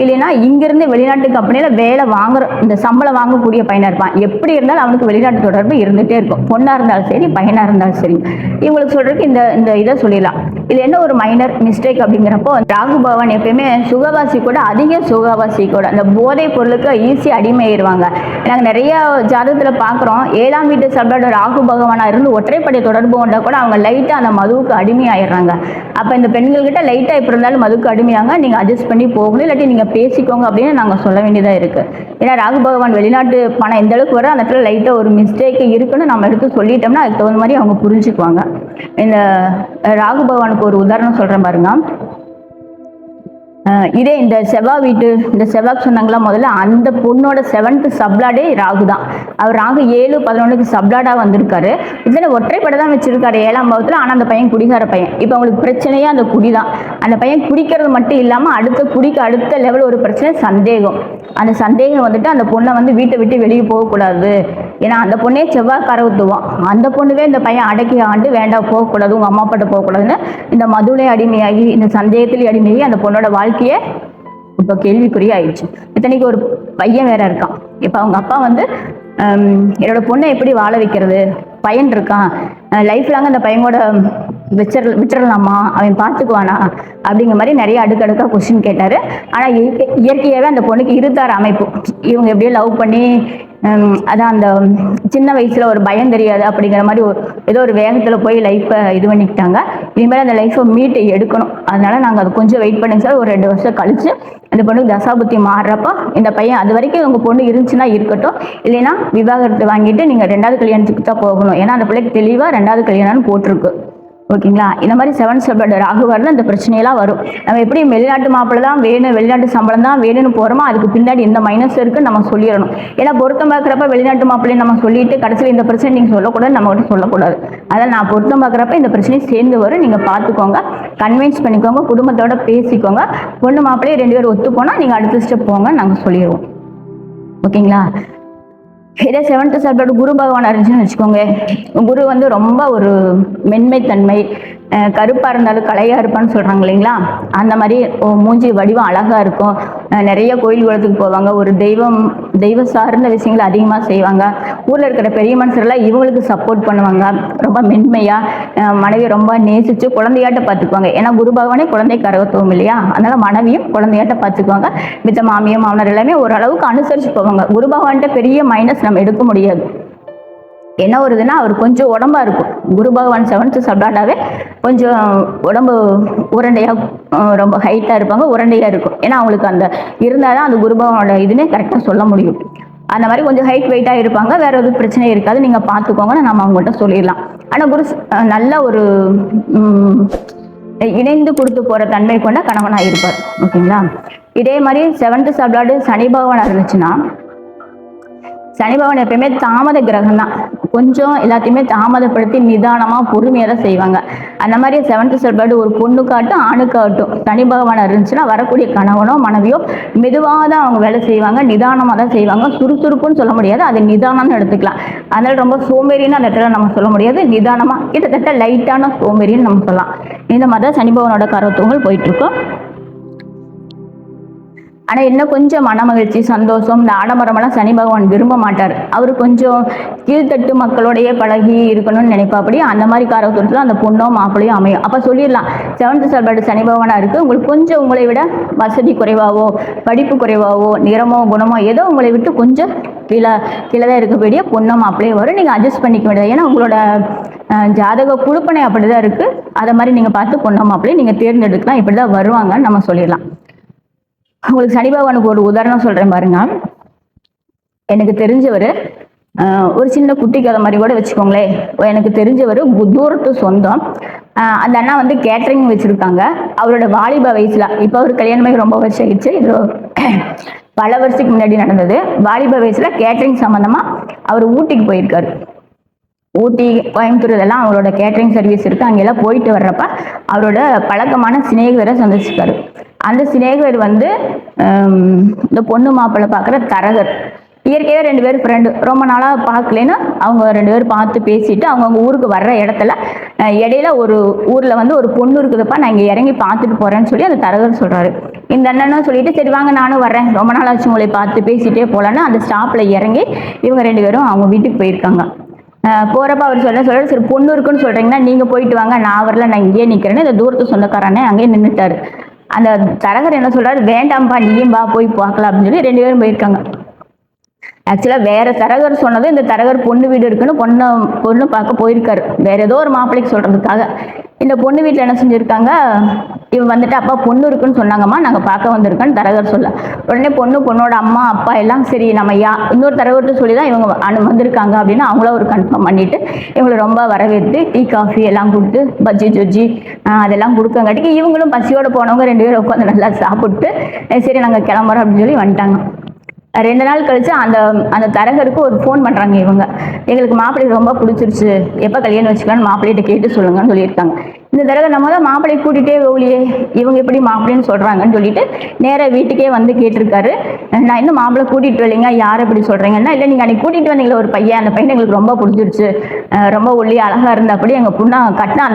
இல்லைன்னா இங்கிருந்து வெளிநாட்டு கம்பெனியில் வேலை வாங்குற இந்த சம்பளம் வாங்கக்கூடிய பையனாக இருப்பான். எப்படி இருந்தாலும் அவனுக்கு வெளிநாட்டு தொடர்பு இருந்துகிட்டே இருக்கும். பொண்ணாக இருந்தாலும் சரி பையனாக இருந்தாலும் சரி. இவங்களுக்கு சொல்றதுக்கு இந்த இதை சொல்லிடலாம். இது என்ன ஒரு மைனர் மிஸ்டேக் அப்படிங்கிறப்போ, ராகு பகவான் எப்பயுமே சுகவாசி கூட, அதிக சுகவாசி கூட அந்த போதைப் பொருளுக்கு ஈஸியாக அடிமையாயிருவாங்க. நாங்கள் நிறைய ஜாதகத்தில் பார்க்குறோம், 7ஆம் வீட்டு சப்ளாட ராகு பகவானாக இருந்து ஒற்றைப்படை தொடர்பு கொண்டா கூட அவங்க லைட்டாக அந்த மதுவுக்கு அடிமையாயிடுறாங்க. அப்போ இந்த பெண்கள்கிட்ட லைட்டாக எப்படி இருந்தாலும் மதுவுக்கு அடிமையாங்க, நீங்கள் அட்ஜஸ்ட் பண்ணி போகணும், இல்லாட்டி நீங்கள் பேசிக்கோங்க அப்படின்னு நாங்கள் சொல்ல வேண்டியதாக இருக்குது. ஏன்னா ராகு பகவான் வெளிநாட்டு பணம் எந்த அளவுக்கு வர அந்த இடத்துல லைட்டாக ஒரு மிஸ்டேக் இருக்குன்னு நம்ம எடுத்து சொல்லிட்டோம்னா அதுக்கு தகுந்த மாதிரி அவங்க புரிஞ்சுக்குவாங்க. இந்த ராகு பகவானுக்கு ஒரு உதாரணம் சொல்கிறேன் பாருங்க. இதே இந்த செவ்வாய் சொன்னாங்களா முதல்ல, அந்த பொண்ணோட 7th சப்ளாடே ராகு தான். அவர் ராகு 7, 11க்கு சப்ளாடா வந்திருக்காரு. இதில் ஒற்றைப்படை தான் வச்சிருக்காரு 7ஆம் பாவத்தில். ஆனால் அந்த பையன் குடிகார பையன். இப்போ அவங்களுக்கு பிரச்சனையே அந்த குடி தான். அந்த பையன் குடிக்கிறது மட்டும் இல்லாமல் அடுத்த லெவல் ஒரு பிரச்சனை, சந்தேகம். அந்த சந்தேகம் வந்துட்டு அந்த பொண்ணை வந்து வீட்டை விட்டு வெளியே போகக்கூடாது. ஏன்னா அந்த பொண்ணே செவ்வாய் கரவுத்துவான். அந்த பொண்ணுவே இந்த பையன் அடக்கி ஆண்டு வேண்டாம் போகக்கூடாது, உங்கள் அம்மா அப்பாட்ட போகக்கூடாதுன்னு இந்த மதுவிலே அடிமையாகி, இந்த சந்தேகத்திலே அடிமையாகி அந்த பொண்ணோட வாழ்க்கையே இப்போ கேள்விக்குரிய ஆயிடுச்சு. இத்தனைக்கு ஒரு பையன் வேற இருக்கான். இப்போ அவங்க அப்பா வந்து என்னோட பொண்ணை எப்படி வாழ வைக்கிறது, பையன் இருக்கான், லைஃப் லாங் அந்த பையனோட விட்டுறலாமா, அவன் பார்த்துக்குவானா அப்படிங்கிற மாதிரி நிறைய அடுக்கடுக்காக கொஸ்டின் கேட்டார். ஆனால் இயற்கையாகவே அந்த பொண்ணுக்கு இருத்தார அமைப்பு. இவங்க எப்படியோ லவ் பண்ணி அதான் அந்த சின்ன வயசில் ஒரு பயம் தெரியாது அப்படிங்கிற மாதிரி ஏதோ ஒரு வேகத்தில் போய் லைஃப்பை இது பண்ணிக்கிட்டாங்க. இனிமேல் அந்த லைஃப்பை மீட்டு எடுக்கணும். அதனால நாங்கள் அது கொஞ்சம் வெயிட் பண்ணுங்க சார். ஒரு 2 வருஷம் கழிச்சு அந்த பொண்ணுக்கு தசாபுத்தி மாறுறப்போ இந்த பையன் அது வரைக்கும் உங்கள் பொண்ணு இருந்துச்சுன்னா இருக்கட்டும், இல்லைன்னா விவாகரத்து வாங்கிட்டு நீங்கள் 2வது கல்யாணத்துக்கு தான் போகணும். ஏன்னா அந்த பிள்ளைக்கு தெளிவாக 2வது கல்யாணம்னு போட்டிருக்கு. ஓகேங்களா? இந்த மாதிரி 7th சப்ளாட் ராகு வரல இந்த பிரச்சனையெல்லாம் வரும். நம்ம எப்படி வெளிநாட்டு மாப்பிள்ளை தான் வேணும், வெளிநாட்டு சம்பளம் தான் வேணும்னு போகிறோமோ அதுக்கு பின்னாடி இந்த மைனஸ் இருக்குன்னு நம்ம சொல்லிடணும். ஏன்னா பொருத்தம் பார்க்குறப்ப வெளிநாட்டு மாப்பிள்ளையை நம்ம சொல்லிட்டு கடைசியில் இந்த பிரச்சனை நீங்கள் சொல்லக்கூடாது, நம்ம கிட்ட சொல்லக்கூடாது. அதனால் நான் பொருத்தம் பார்க்குறப்ப இந்த பிரச்சனையும் சேர்ந்து வரும். நீங்கள் பார்த்துக்கோங்க, கன்வின்ஸ் பண்ணிக்கோங்க, குடும்பத்தோட பேசிக்கோங்க. பொண்ணு மாப்பிள்ளையை 2 பேரும் ஒத்து போனால் நீங்கள் அடுத்த ஸ்டெப் போங்க, நாங்கள் சொல்லிடுவோம். ஓகேங்களா? இதே 7th சப்ஜெக்ட் குரு பகவான் இருந்துச்சுன்னு வச்சுக்கோங்க. குரு வந்து ரொம்ப ஒரு மென்மைத்தன்மை, கருப்பா இருந்தாலும் கலையா இருப்பான்னு சொல்றாங்க இல்லைங்களா, அந்த மாதிரி மூஞ்சி வடிவம் அழகா இருக்கும். நிறைய கோயில் குளத்துக்கு போவாங்க. ஒரு தெய்வ சார்ந்த விஷயங்களை அதிகமா செய்வாங்க. ஊர்ல இருக்கிற பெரிய மனுஷரெல்லாம் இவங்களுக்கு சப்போர்ட் பண்ணுவாங்க. ரொம்ப மென்மையா மனைவி ரொம்ப நேசிச்சு குழந்தையாட்ட பார்த்துக்குவாங்க. ஏன்னா குரு பகவானே குழந்தை கரகத்துவம் இல்லையா, அதனால மனைவியும் குழந்தையாட்ட பார்த்துக்குவாங்க. மித்த மாமியம் மாமனார் எல்லாமே ஓரளவுக்கு அனுசரிச்சு போவாங்க. குரு பகவான்கிட்ட பெரிய மைனஸ் நம்ம எடுக்க முடியாது. என்ன வருதுன்னா அவர் கொஞ்சம் உடம்பா இருக்கும். குரு பகவான் 7th சப்டாட்டாவே கொஞ்சம் உடம்பு உருண்டையா, ரொம்ப ஹைட்டா இருப்பாங்க, உருண்டையா இருக்கும். ஏன்னா அவங்களுக்கு அந்த இருந்தாதான் அந்த குரு பகவானோட இதுன்னு கரெக்டா சொல்ல முடியும். அந்த மாதிரி கொஞ்சம் ஹைட் வெயிட்டா இருப்பாங்க. வேற எதுவும் பிரச்சனை இருக்காது, நீங்க பாத்துக்கோங்கன்னு நம்ம அவங்கள்ட்ட சொல்லிடலாம். ஆனா குரு நல்ல ஒரு இணைந்து கொடுத்து போற தன்மை கொண்ட கணவனா இருப்பார். ஓகேங்களா. இதே மாதிரி 7th சப்டாடு சனி பகவானா இருந்துச்சுன்னா, சனி பகவான் எப்பயுமே தாமத கிரகம் தான். கொஞ்சம் எல்லாத்தையுமே தாமதப்படுத்தி நிதானமா பொறுமையா தான் செய்வாங்க. அந்த மாதிரி 7th சப்டாடு ஒரு பொண்ணுக்காட்டும் ஆணுக்காட்டும் சனி பகவான் இருந்துச்சுன்னா வரக்கூடிய கணவனோ மனைவியோ மெதுவாக தான் அவங்க வேலை செய்வாங்க, நிதானமா தான் செய்வாங்க. சுறுசுறுப்புன்னு சொல்ல முடியாது, அது நிதானம்னு எடுத்துக்கலாம். அதனால ரொம்ப சோம்பேறின்னு அந்த இடத்துல நம்ம சொல்ல முடியாது, நிதானமா கிட்டத்தட்ட லைட்டான சோம்பேறின்னு நம்ம சொல்லலாம். இந்த மாதிரி தான் சனி பகவானோட கருத்துவங்கள் போயிட்டு இருக்கும். ஆனா என்ன கொஞ்சம் மன மகிழ்ச்சி, சந்தோஷம், இந்த ஆடம்பரமெல்லாம் சனி பகவான் விரும்ப மாட்டார். அவரு கொஞ்சம் கீழ்த்தட்டு மக்களோடையே பழகி இருக்கணும்னு நினைப்பாப்படி. அந்த மாதிரி காரகத்துவத்துல அந்த பொண்ணோ மாப்பிளையோ அமையும். அப்ப சொல்லிடலாம், 7th சப்டாடு சனி பகவானா இருக்கு, உங்களுக்கு கொஞ்சம் உங்களை விட வசதி குறைவாவோ, படிப்பு குறைவாவோ, நிறமோ குணமோ ஏதோ உங்களை விட்டு கொஞ்சம் கீழே இருக்கக்கூடிய பொண்ணோ மாப்பிளையோ வரும். நீங்க அட்ஜஸ்ட் பண்ணிக்க வேண்டியது. ஏன்னா உங்களோட ஜாதக குழுப்பனை அப்படிதான் இருக்கு. அதை மாதிரி நீங்க பார்த்து பொண்ணோ மாப்பிளையோ நீங்க தேர்ந்தெடுக்கலாம். இப்படிதான் வருவாங்கன்னு நம்ம சொல்லிடலாம். உங்களுக்கு சனி பகவானுக்கு ஒரு உதாரணம் சொல்றேன் பாருங்க. எனக்கு தெரிஞ்சவர், ஒரு சின்ன குட்டி கதை மாதிரி கூட வச்சுக்கோங்களேன். எனக்கு தெரிஞ்சவர் தூரத்து சொந்தம். அந்த அண்ணா வந்து கேட்டரிங் வச்சிருக்காங்க. அவரோட வாலிப வயசுல, இப்போ அவர் கல்யாணமாகி ரொம்ப வருஷம் ஆயிடுச்சு, இது பல வருஷத்துக்கு முன்னாடி நடந்தது. வாலிப வயசுல கேட்டரிங் சம்பந்தமா அவர் ஊட்டிக்கு போயிருக்காரு. ஊட்டி, கோயம்புத்தூர் இதெல்லாம் அவரோட கேட்டரிங் சர்வீஸ் இருக்கு. அங்கெல்லாம் போயிட்டு வர்றப்ப அவரோட பழக்கமான சிநேகிதரை சந்திச்சிருக்காரு. அந்த சிநேகிதர் வந்து இந்த பொண்ணு மாப்பிள்ளை பார்க்குற தரகர். இயற்கையாக 2 பேரும் ஃப்ரெண்டு. ரொம்ப நாளாக பார்க்கலன்னு அவங்க 2 பேரும் பார்த்து பேசிட்டு அவங்க ஊருக்கு வர்ற இடத்துல இடையில ஒரு ஊரில் வந்து ஒரு பொண்ணு இருக்குதுப்பா, நான் இங்கே இறங்கி பார்த்துட்டு போகிறேன்னு சொல்லி அந்த தரகர் சொல்கிறாரு. இந்த அண்ணனும் சொல்லிட்டு சரி வாங்க நானும் வர்றேன், ரொம்ப நாள் ஆச்சு உங்களை பார்த்து பேசிட்டே போகலான்னு அந்த ஸ்டாப்பில் இறங்கி இவங்க 2 பேரும் அவங்க வீட்டுக்கு போயிருக்காங்க. போகிறப்ப அவர் சொல்றாரு, சரி பொண்ணு இருக்குன்னு சொல்கிறீங்கன்னா நீங்கள் போயிட்டு வாங்க, நான் வரல, நான் இங்கேயே நிற்கிறேன்னு இந்த தூரத்து சொந்தக்காரனே அங்கேயே நின்றுட்டாரு. அந்த தரகர் என்ன சொல்றாரு, வேண்டாம்பா நீயும் வா போய் பார்க்கலாம் அப்படின்னு சொல்லி 2 பேரும் போயிருக்காங்க. ஆக்சுவலா வேற தரகர் சொன்னது, இந்த தரகர் பொண்ணு வீடு இருக்குன்னு பொண்ணு பார்க்க போயிருக்காரு, வேற ஏதோ ஒரு மாப்பிள்ளைக்கு சொல்றதுக்காக. இந்த பொண்ணு வீட்டுல என்ன செஞ்சிருக்காங்க, இவன் வந்துட்டு அப்பா பொண்ணு இருக்குன்னு சொன்னாங்கம்மா, நாங்க பார்க்க வந்திருக்கோன்னு தரகர் சொல்ல. உடனே பொண்ணோட அம்மா அப்பா எல்லாம் சரி நம்ம இன்னொரு தரகர்கிட்ட சொல்லிதான் இவங்க வந்திருக்காங்க அப்படின்னு அவங்கள ஒரு கன்ஃபார்ம் பண்ணிட்டு இவங்களை ரொம்ப வரவேற்று டீ காஃபி எல்லாம் கொடுத்து பஜ்ஜி ஜொஜ்ஜி அதெல்லாம் கொடுக்கங்காட்டிக்கு இவங்களும் பசியோட போனவங்க 2 பேரும் உட்காந்து நல்லா சாப்பிட்டு சரி நாங்க கிளம்புறோம் அப்படின்னு சொல்லி வந்துட்டாங்க. 2 நாள் கழிச்சு அந்த தரகருக்கு ஒரு ஃபோன் பண்றாங்க. இவங்க எங்களுக்கு மாப்பிள்ளை ரொம்ப பிடிச்சிருச்சு, எப்ப கல்யாணம் வச்சுக்கலான்னு மாப்பிள்ளைகிட்ட கேட்டு சொல்லுங்கன்னு சொல்லியிருக்காங்க. இந்த தடவை நம்ம தான் மாப்பிள்ளை கூட்டிகிட்டே ஓலியே, இவங்க எப்படி மாப்பிள்ளைன்னு சொல்றாங்கன்னு சொல்லிட்டு நேராக வீட்டுக்கே வந்து கேட்டிருக்காரு. நான் இன்னும் மாப்பிள்ளை கூட்டிட்டு வரலைங்க, யார் எப்படி சொல்றீங்கன்னா, இல்லை நீங்க அன்னைக்கு கூட்டிட்டு வந்தீங்களா ஒரு பையன், அந்த பையன் எங்களுக்கு ரொம்ப பிடிச்சிருச்சு, ரொம்ப ஒல்லி அழகா இருந்தா அப்படி, எங்க பொண்ணா கட்டினா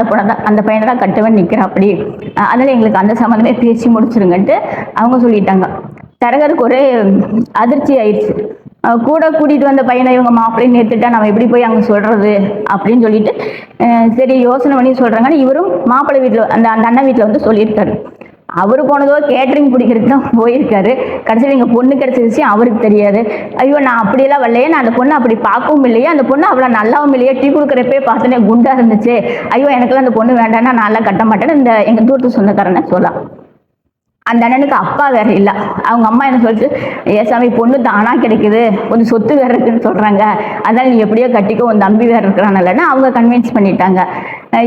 அந்த பையனை தான் கட்டுவேன்னு நிற்கிறா அப்படி, அதனால எங்களுக்கு அந்த சம்மந்தமே பேசி முடிச்சிருங்கன்ட்டு அவங்க சொல்லிட்டாங்க. தரகருக்கு ஒரே அதிர்ச்சி ஆயிடுச்சு. கூட கூட்டிட்டு வந்த பையனை இவங்க மாப்பிள்ளைன்னு ஏத்துட்டா நம்ம எப்படி போய் அங்க சொல்றது அப்படின்னு சொல்லிட்டு சரி யோசனை பண்ணி சொல்றாங்கன்னு இவரும் மாப்பிள்ளை வீட்டுல அந்த அண்ணன் வீட்டுல வந்து சொல்லியிருக்காரு. அவரு போனதோ கேட்டரிங் பிடிக்கிறதுக்கு தான் போயிருக்காரு. கடைசியில் எங்க பொண்ணு கிடைச்சிருச்சு அவருக்கு தெரியாது. ஐயோ நான் அப்படியெல்லாம் வரலையே, நான் அந்த பொண்ணு அப்படி பார்க்கவும் இல்லையே, அந்த பொண்ணு அவ்வளவு நல்லாவும் இல்லையே, டீ கொடுக்குறப்பே பார்த்தனே குண்டா இருந்துச்சு, ஐயோ எனக்கெல்லாம் அந்த பொண்ணு வேண்டாம்னா நான் எல்லாம் கட்ட மாட்டேன்னு இந்த எங்க தூரத்து சொந்தக்காரனை சொல்லலாம். அந்த அண்ணனுக்கு அப்பா வேற இல்ல. அவங்க அம்மா என்ன சொல்லிச்சு, ஏசாமி பொண்ணு தானா கிடைக்குது, கொஞ்சம் சொத்து வேற இருக்குன்னு சொல்றாங்க, அதனால நீ எப்படியோ கட்டிக்கோ, உன் தம்பி வேற இருக்கிறானல்லன்னு அவங்க கன்வின்ஸ் பண்ணிட்டாங்க.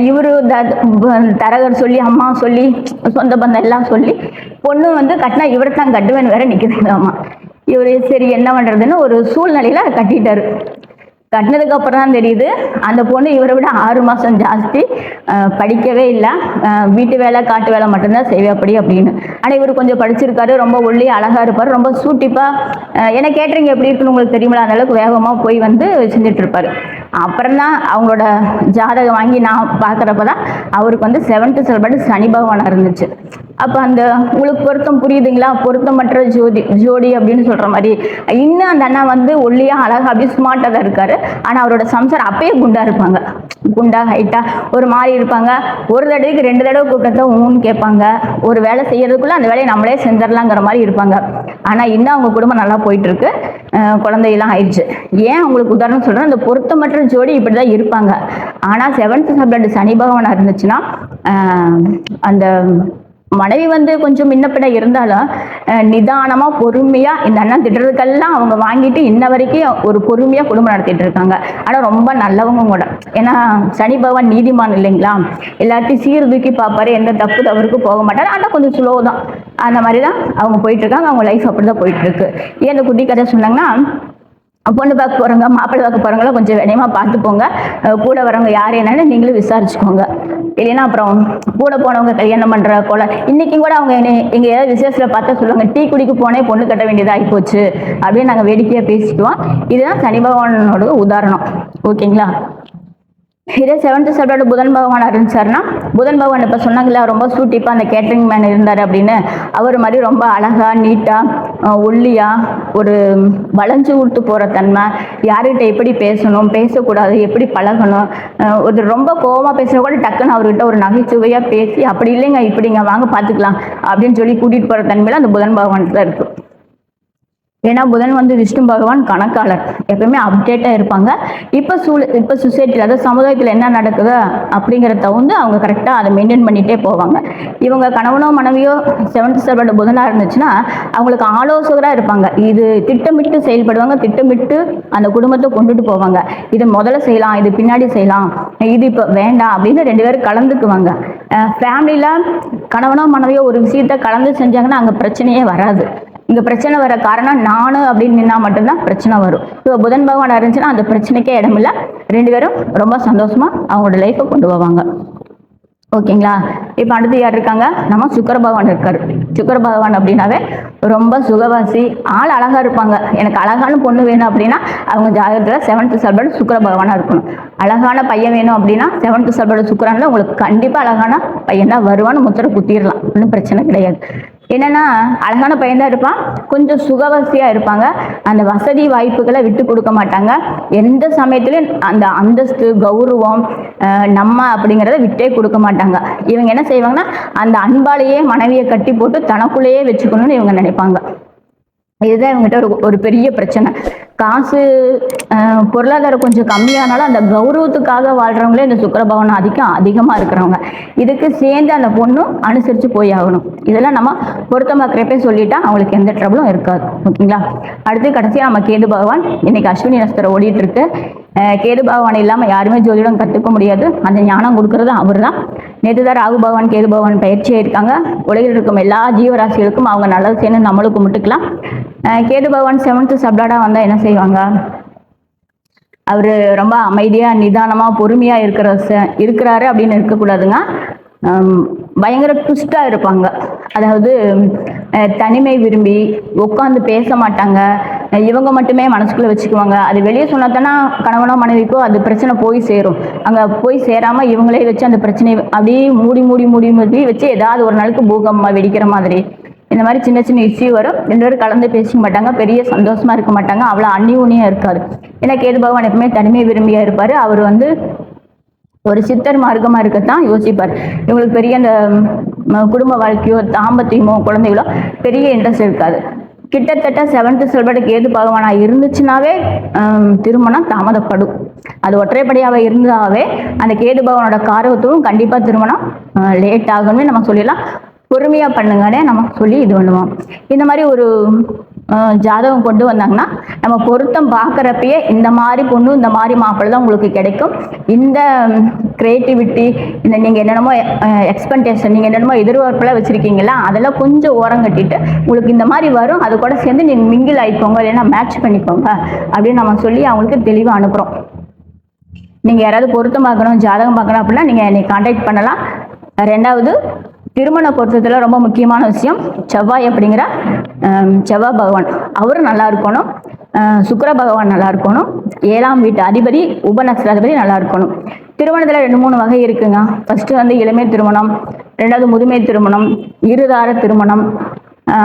இவரு தரகர் சொல்லி அம்மா சொல்லி சொந்த பந்தம் எல்லாம் சொல்லி பொண்ணு வந்து கட்டினா இவரை தான் கட்டுவேன்னு வேற நிக்குதுங்க அம்மா. இவரு சரி என்ன பண்றதுன்னு ஒரு சூழ்நிலையில கட்டிட்டாரு. கட்டினதுக்கு அப்புறம் தான் தெரியுது அந்த பொண்ணு இவரை விட 6 மாசம் ஜாஸ்தி, படிக்கவே இல்லை, வீட்டு வேலை காட்டு வேலை மட்டும்தான் செய்வேப்படி அப்படின்னு. ஆனால் இவர் கொஞ்சம் படிச்சிருக்காரு, ரொம்ப ஒல்லி அழகா இருப்பார், ரொம்ப சூட்டிப்பா. என்ன கேட்டரிங் எப்படி இருக்குன்னு உங்களுக்கு தெரியுமில்ல, அந்த அளவுக்கு வேகமாக போய் வந்து செஞ்சுட்டு இருப்பாரு. அப்புறம் தான் அவங்களோட ஜாதகம் வாங்கி நான் பார்க்குறப்ப தான் அவருக்கு வந்து 7th செல்படு சனி பகவானாக இருந்துச்சு. அப்போ அந்த உங்களுக்கு பொருத்தம் புரியுதுங்களா, பொருத்தமற்ற ஜோடி அப்படின்னு சொல்கிற மாதிரி. இன்னும் அந்த அண்ணா வந்து ஒல்லியாக அழகாக அப்படியே ஸ்மார்ட்டாக தான் இருக்காரு. ஆனால் அவரோட சம்சாரம் அப்பயே குண்டா இருப்பாங்க, குண்டா ஹைட்டாக ஒரு மாதிரி இருப்பாங்க. ஒரு தடவைக்கு 2 தடவை கூப்பிட்டா ஊன்னு கேட்பாங்க. ஒரு வேலை செய்யறதுக்குள்ள அந்த வேலையை நம்மளே செஞ்சிடலாங்கிற மாதிரி இருப்பாங்க. ஆனால் இன்னும் அவங்க குடும்பம் நல்லா போயிட்டு இருக்கு, குழந்தையெல்லாம் ஆயிடுச்சு. ஏன் உங்களுக்கு உதாரணம் சொல்றேன், அந்த பொருத்தமற்ற ஜோடி இப்படி தான் இருப்பாங்க. ஆனால் 7th செல்படு சனி பகவானாக இருந்துச்சுன்னா அந்த மனைவி வந்து கொஞ்சம் முன்னப்பிட இருந்தாலும் நிதானமா பொறுமையா இந்த அண்ணன் திட்டுறதுக்கெல்லாம் அவங்க வாங்கிட்டு இன்ன வரைக்கும் ஒரு பொறுமையா குடும்பம் நடத்திட்டு இருக்காங்க. ஆனா ரொம்ப நல்லவங்க கூட. ஏன்னா சனி பகவான் நீதிமான் இல்லைங்களா, எல்லாத்தையும் சீர்தூக்கி பார்ப்பாரு, எந்த தப்பு தவறுக்கும் போக மாட்டாரு. ஆனா கொஞ்சம் ஸ்லோ தான். அந்த மாதிரி தான் அவங்க போயிட்டு இருக்காங்க, அவங்க லைஃப் அப்படிதான் போயிட்டு இருக்கு. ஏன் இந்த குட்டி கதை சொன்னாங்கன்னா, பொண்ணு பார்க்க போறவங்க மாப்பிள்ளை பார்க்க போறவங்கள கொஞ்சம் வேகமா பார்த்துப்போங்க, கூட வரவங்க யார் என்னன்னு நீங்களும் விசாரிச்சுக்கோங்க. இல்லைன்னா அப்புறம் கூட போனவங்க கல்யாணம் பண்ற போல இன்னைக்கும் கூட அவங்க எங்க ஏதாவது விசேஷத்துல பார்த்தா சொல்லுவாங்க, டீ குடிக்கு போனே பொண்ணு கட்ட வேண்டியதாகி போச்சு அப்படின்னு நாங்கள் வேடிக்கையா பேசிக்குவோம். இதுதான் சனி பகவானோட உதாரணம். ஓகேங்களா. இதே 7th செல்படு புதன் பகவான் இருந்துச்சாருன்னா, புதன் பகவான் இப்போ சொன்னாங்களா ரொம்ப சூட்டிப்பா அந்த கேட்டரிங் மேன் இருந்தார் அப்படின்னு, அவர் மாதிரி ரொம்ப அழகா நீட்டா ஒல்லியா ஒரு வளைஞ்சு விட்டு போற தன்மை, யாருக்கிட்ட எப்படி பேசணும் பேசக்கூடாது எப்படி பழகணும், ஒரு ரொம்ப கோபமா பேசுனா கூட டக்குன்னு அவர்கிட்ட ஒரு நகைச்சுவையா பேசி அப்படி இல்லைங்க இப்படிங்க வாங்க பார்த்துக்கலாம் அப்படின்னு சொல்லி கூட்டிட்டு போற தன்மையில அந்த புதன் பகவான் தான் இருக்கு. ஏன்னா புதன் வந்து விஷ்ணு பகவான் கணக்காளர், எப்பயுமே அப்டேட்டாக இருப்பாங்க. இப்போ சொசைட்டியில் அதாவது சமுதாயத்தில் என்ன நடக்குது அப்படிங்கிறத வந்து அவங்க கரெக்டாக அதை மெயின்டைன் பண்ணிகிட்டே போவாங்க. இவங்க கணவனோ மனைவியோ 7th செல்படு புதனாக இருந்துச்சுன்னா அவங்களுக்கு ஆலோசகராக இருப்பாங்க. இது திட்டமிட்டு செயல்படுவாங்க, திட்டமிட்டு அந்த குடும்பத்தை கொண்டுட்டு போவாங்க. இது முதல்ல செய்யலாம், இது பின்னாடி செய்யலாம், இது இப்போ வேண்டாம் அப்படின்னு 2 பேரும் கலந்துக்குவாங்க. ஃபேமிலியில் கணவனோ மனைவியோ ஒரு விஷயத்த கலந்து செஞ்சாங்கன்னா அங்கே பிரச்சனையே வராது. இங்க பிரச்சனை வர காரணம் நானு அப்படின்னு நின்னா மட்டும்தான் பிரச்சனை வரும். இப்போ புதன் பகவான் இருந்துச்சுன்னா அந்த பிரச்சனைக்கே இடமில்ல, 2 பேரும் ரொம்ப சந்தோஷமா அவங்களோட லைஃப்பை கொண்டு போவாங்க. ஓகேங்களா. இப்போ அடுத்து யார் இருக்காங்க, நம்ம சுக்கிர பகவான் இருக்காரு. சுக்கிர பகவான் அப்படின்னாவே ரொம்ப சுகவாசி, ஆள் அழகா இருப்பாங்க. எனக்கு அழகான பொண்ணு வேணும் அப்படின்னா அவங்க ஜாதகத்துல 7th செல்படு சுக்கிர பகவானா இருக்கணும். அழகான பையன் வேணும் அப்படின்னா 7th செல்படு சுக்கிரன்ல உங்களுக்கு கண்டிப்பா அழகான பையன் தான் வருவான்னு முத்திரை குத்திடலாம், ஒன்றும் பிரச்சனை கிடையாது. என்னன்னா அழகான பையன்தான் இருப்பான், கொஞ்சம் சுகவசியா இருப்பாங்க, அந்த வசதி வாய்ப்புகளை விட்டு கொடுக்க மாட்டாங்க. எந்த சமயத்திலும் அந்த அந்தஸ்து கௌரவம் நம்ம அப்படிங்கிறத விட்டே கொடுக்க மாட்டாங்க. இவங்க என்ன செய்வாங்கன்னா அந்த அன்பாலேயே மனைவியை கட்டி போட்டு தனக்குள்ளேயே வச்சுக்கணும்னு இவங்க நினைப்பாங்க. இதுதான் இவங்ககிட்ட ஒரு பெரிய பிரச்சனை. காசு பொருளாதாரம் கொஞ்சம் கம்மியானாலும் அந்த கௌரவத்துக்காக வாழ்றவங்களே இந்த சுக்கிர பகவான் அதிகமா இருக்கிறவங்க. இதுக்கு சேர்ந்து அந்த பொண்ணும் அனுசரிச்சு போய் ஆகணும். இதெல்லாம் நம்ம பொருத்தமாக்குறப்பே சொல்லிட்டா அவங்களுக்கு எந்த ட்ரபிளும் இருக்காது. ஓகேங்களா. அடுத்து கடைசியா நம்ம கேது பகவான். இன்னைக்கு அஸ்வினி நட்சத்திரம் ஓடிட்டு இருக்கு. கேது பகவான் இல்லாம யாருமே ஜோதிடம் கற்றுக்க முடியாது. அந்த ஞானம் கொடுக்கறது அவர் தான். நேற்றுதான் ராகு பகவான் கேது பகவான் பயிற்சியாக இருக்காங்க. உலகில் இருக்கும் எல்லா ஜீவராசிகளுக்கும் அவங்க நல்லது செய்யணும், நம்மளுக்கு கும்பிட்டுக்கலாம். கேது பகவான் 7th செல்படா வந்தா என்ன செய்வாங்க, அவரு ரொம்ப அமைதியா நிதானமா பொறுமையா இருக்கிறாரு அப்படின்னு இருக்கக்கூடாதுங்க. பயங்கர ட்விஸ்டா இருப்பாங்க. அதாவது தனிமை விரும்பி உட்காந்து பேச மாட்டாங்க, இவங்க மட்டுமே மனசுக்குள்ள வச்சுக்குவாங்க. அது வெளியே சொன்னாத்தானா கணவனோ மனைவிக்கோ அது பிரச்சனை போய் சேரும். அங்க போய் சேராம இவங்களே வச்சு அந்த பிரச்சனையை அப்படியே மூடி மூடி மூடி மூடி வச்சு ஏதாவது ஒரு நாளுக்கு பூகம்பமா வெடிக்கிற மாதிரி இந்த மாதிரி சின்ன சின்ன இஷ்யூ வரும். 2 பேரும் கலந்து பேசிக்க மாட்டாங்க, பெரிய சந்தோஷமா இருக்க மாட்டாங்க, அவ்வளோ அந்நியூனியா இருக்காது. ஏன்னா கேது பகவான் எப்பவுமே தனிமை விரும்பியா இருப்பாரு. அவர் வந்து ஒரு சித்தர் மார்க்கமா இருக்கத்தான் யோசிப்பார். இவங்களுக்கு பெரிய அந்த குடும்ப வாழ்க்கையோ தாம்பத்தியமோ குழந்தைகளோ பெரிய இன்ட்ரெஸ்ட் இருக்காது. கிட்டத்தட்ட 7th செல்படு கேது பகவானா இருந்துச்சுனாவே திருமணம் தாமதப்படும். அது ஒற்றைப்படியாவே இருந்தாவே அந்த கேது பகவானோட காரகத்துவம் கண்டிப்பா திருமணம் லேட் ஆகும்னு நம்ம சொல்லிடலாம். பொறுமையா பண்ணுங்கன்னே நம்ம சொல்லி இது பண்ணுவோம். இந்த மாதிரி ஒரு ஜாதகம் கொண்டு வந்தாங்கன்னா நம்ம பொருத்தம் பார்க்குறப்பயே இந்த மாதிரி பொண்ணு இந்த மாதிரி மாப்பிள்ளை தான் உங்களுக்கு கிடைக்கும். இந்த கிரியேட்டிவிட்டி, இந்த நீங்கள் என்னென்னமோ எக்ஸ்பெக்டேஷன், நீங்கள் என்னென்னமோ எதிர்பார்ப்பெல்லாம் வச்சுருக்கீங்களா, அதெல்லாம் கொஞ்சம் ஓரம் கட்டிட்டு உங்களுக்கு இந்த மாதிரி வரும், அது கூட சேர்ந்து நீங்கள் மிங்கிள் ஆகிக்கோங்க, இல்லைன்னா மேட்ச் பண்ணிக்கோங்க அப்படின்னு நம்ம சொல்லி அவங்களுக்கு தெளிவாக அனுப்புகிறோம். நீங்கள் யாராவது பொருத்தம் பார்க்கணும், ஜாதகம் பார்க்கணும் அப்படின்னா நீங்கள் என்னை கான்டாக்ட் பண்ணலாம். ரெண்டாவது, திருமண பொருத்தத்தில் ரொம்ப முக்கியமான விஷயம் செவ்வாய் அப்படிங்கிற செவ்வாய் பகவான் அவரும் நல்லா இருக்கணும், சுக்கிர பகவான் நல்லா இருக்கணும், 7ஆம் வீட்டு அதிபதி உபநட்சத்திராதிபதி நல்லா இருக்கணும். திருமணத்தில் 2-3 வகை இருக்குங்க. ஃபர்ஸ்ட் வந்து இளமை திருமணம், ரெண்டாவது முதுமை திருமணம், இருதார திருமணம்,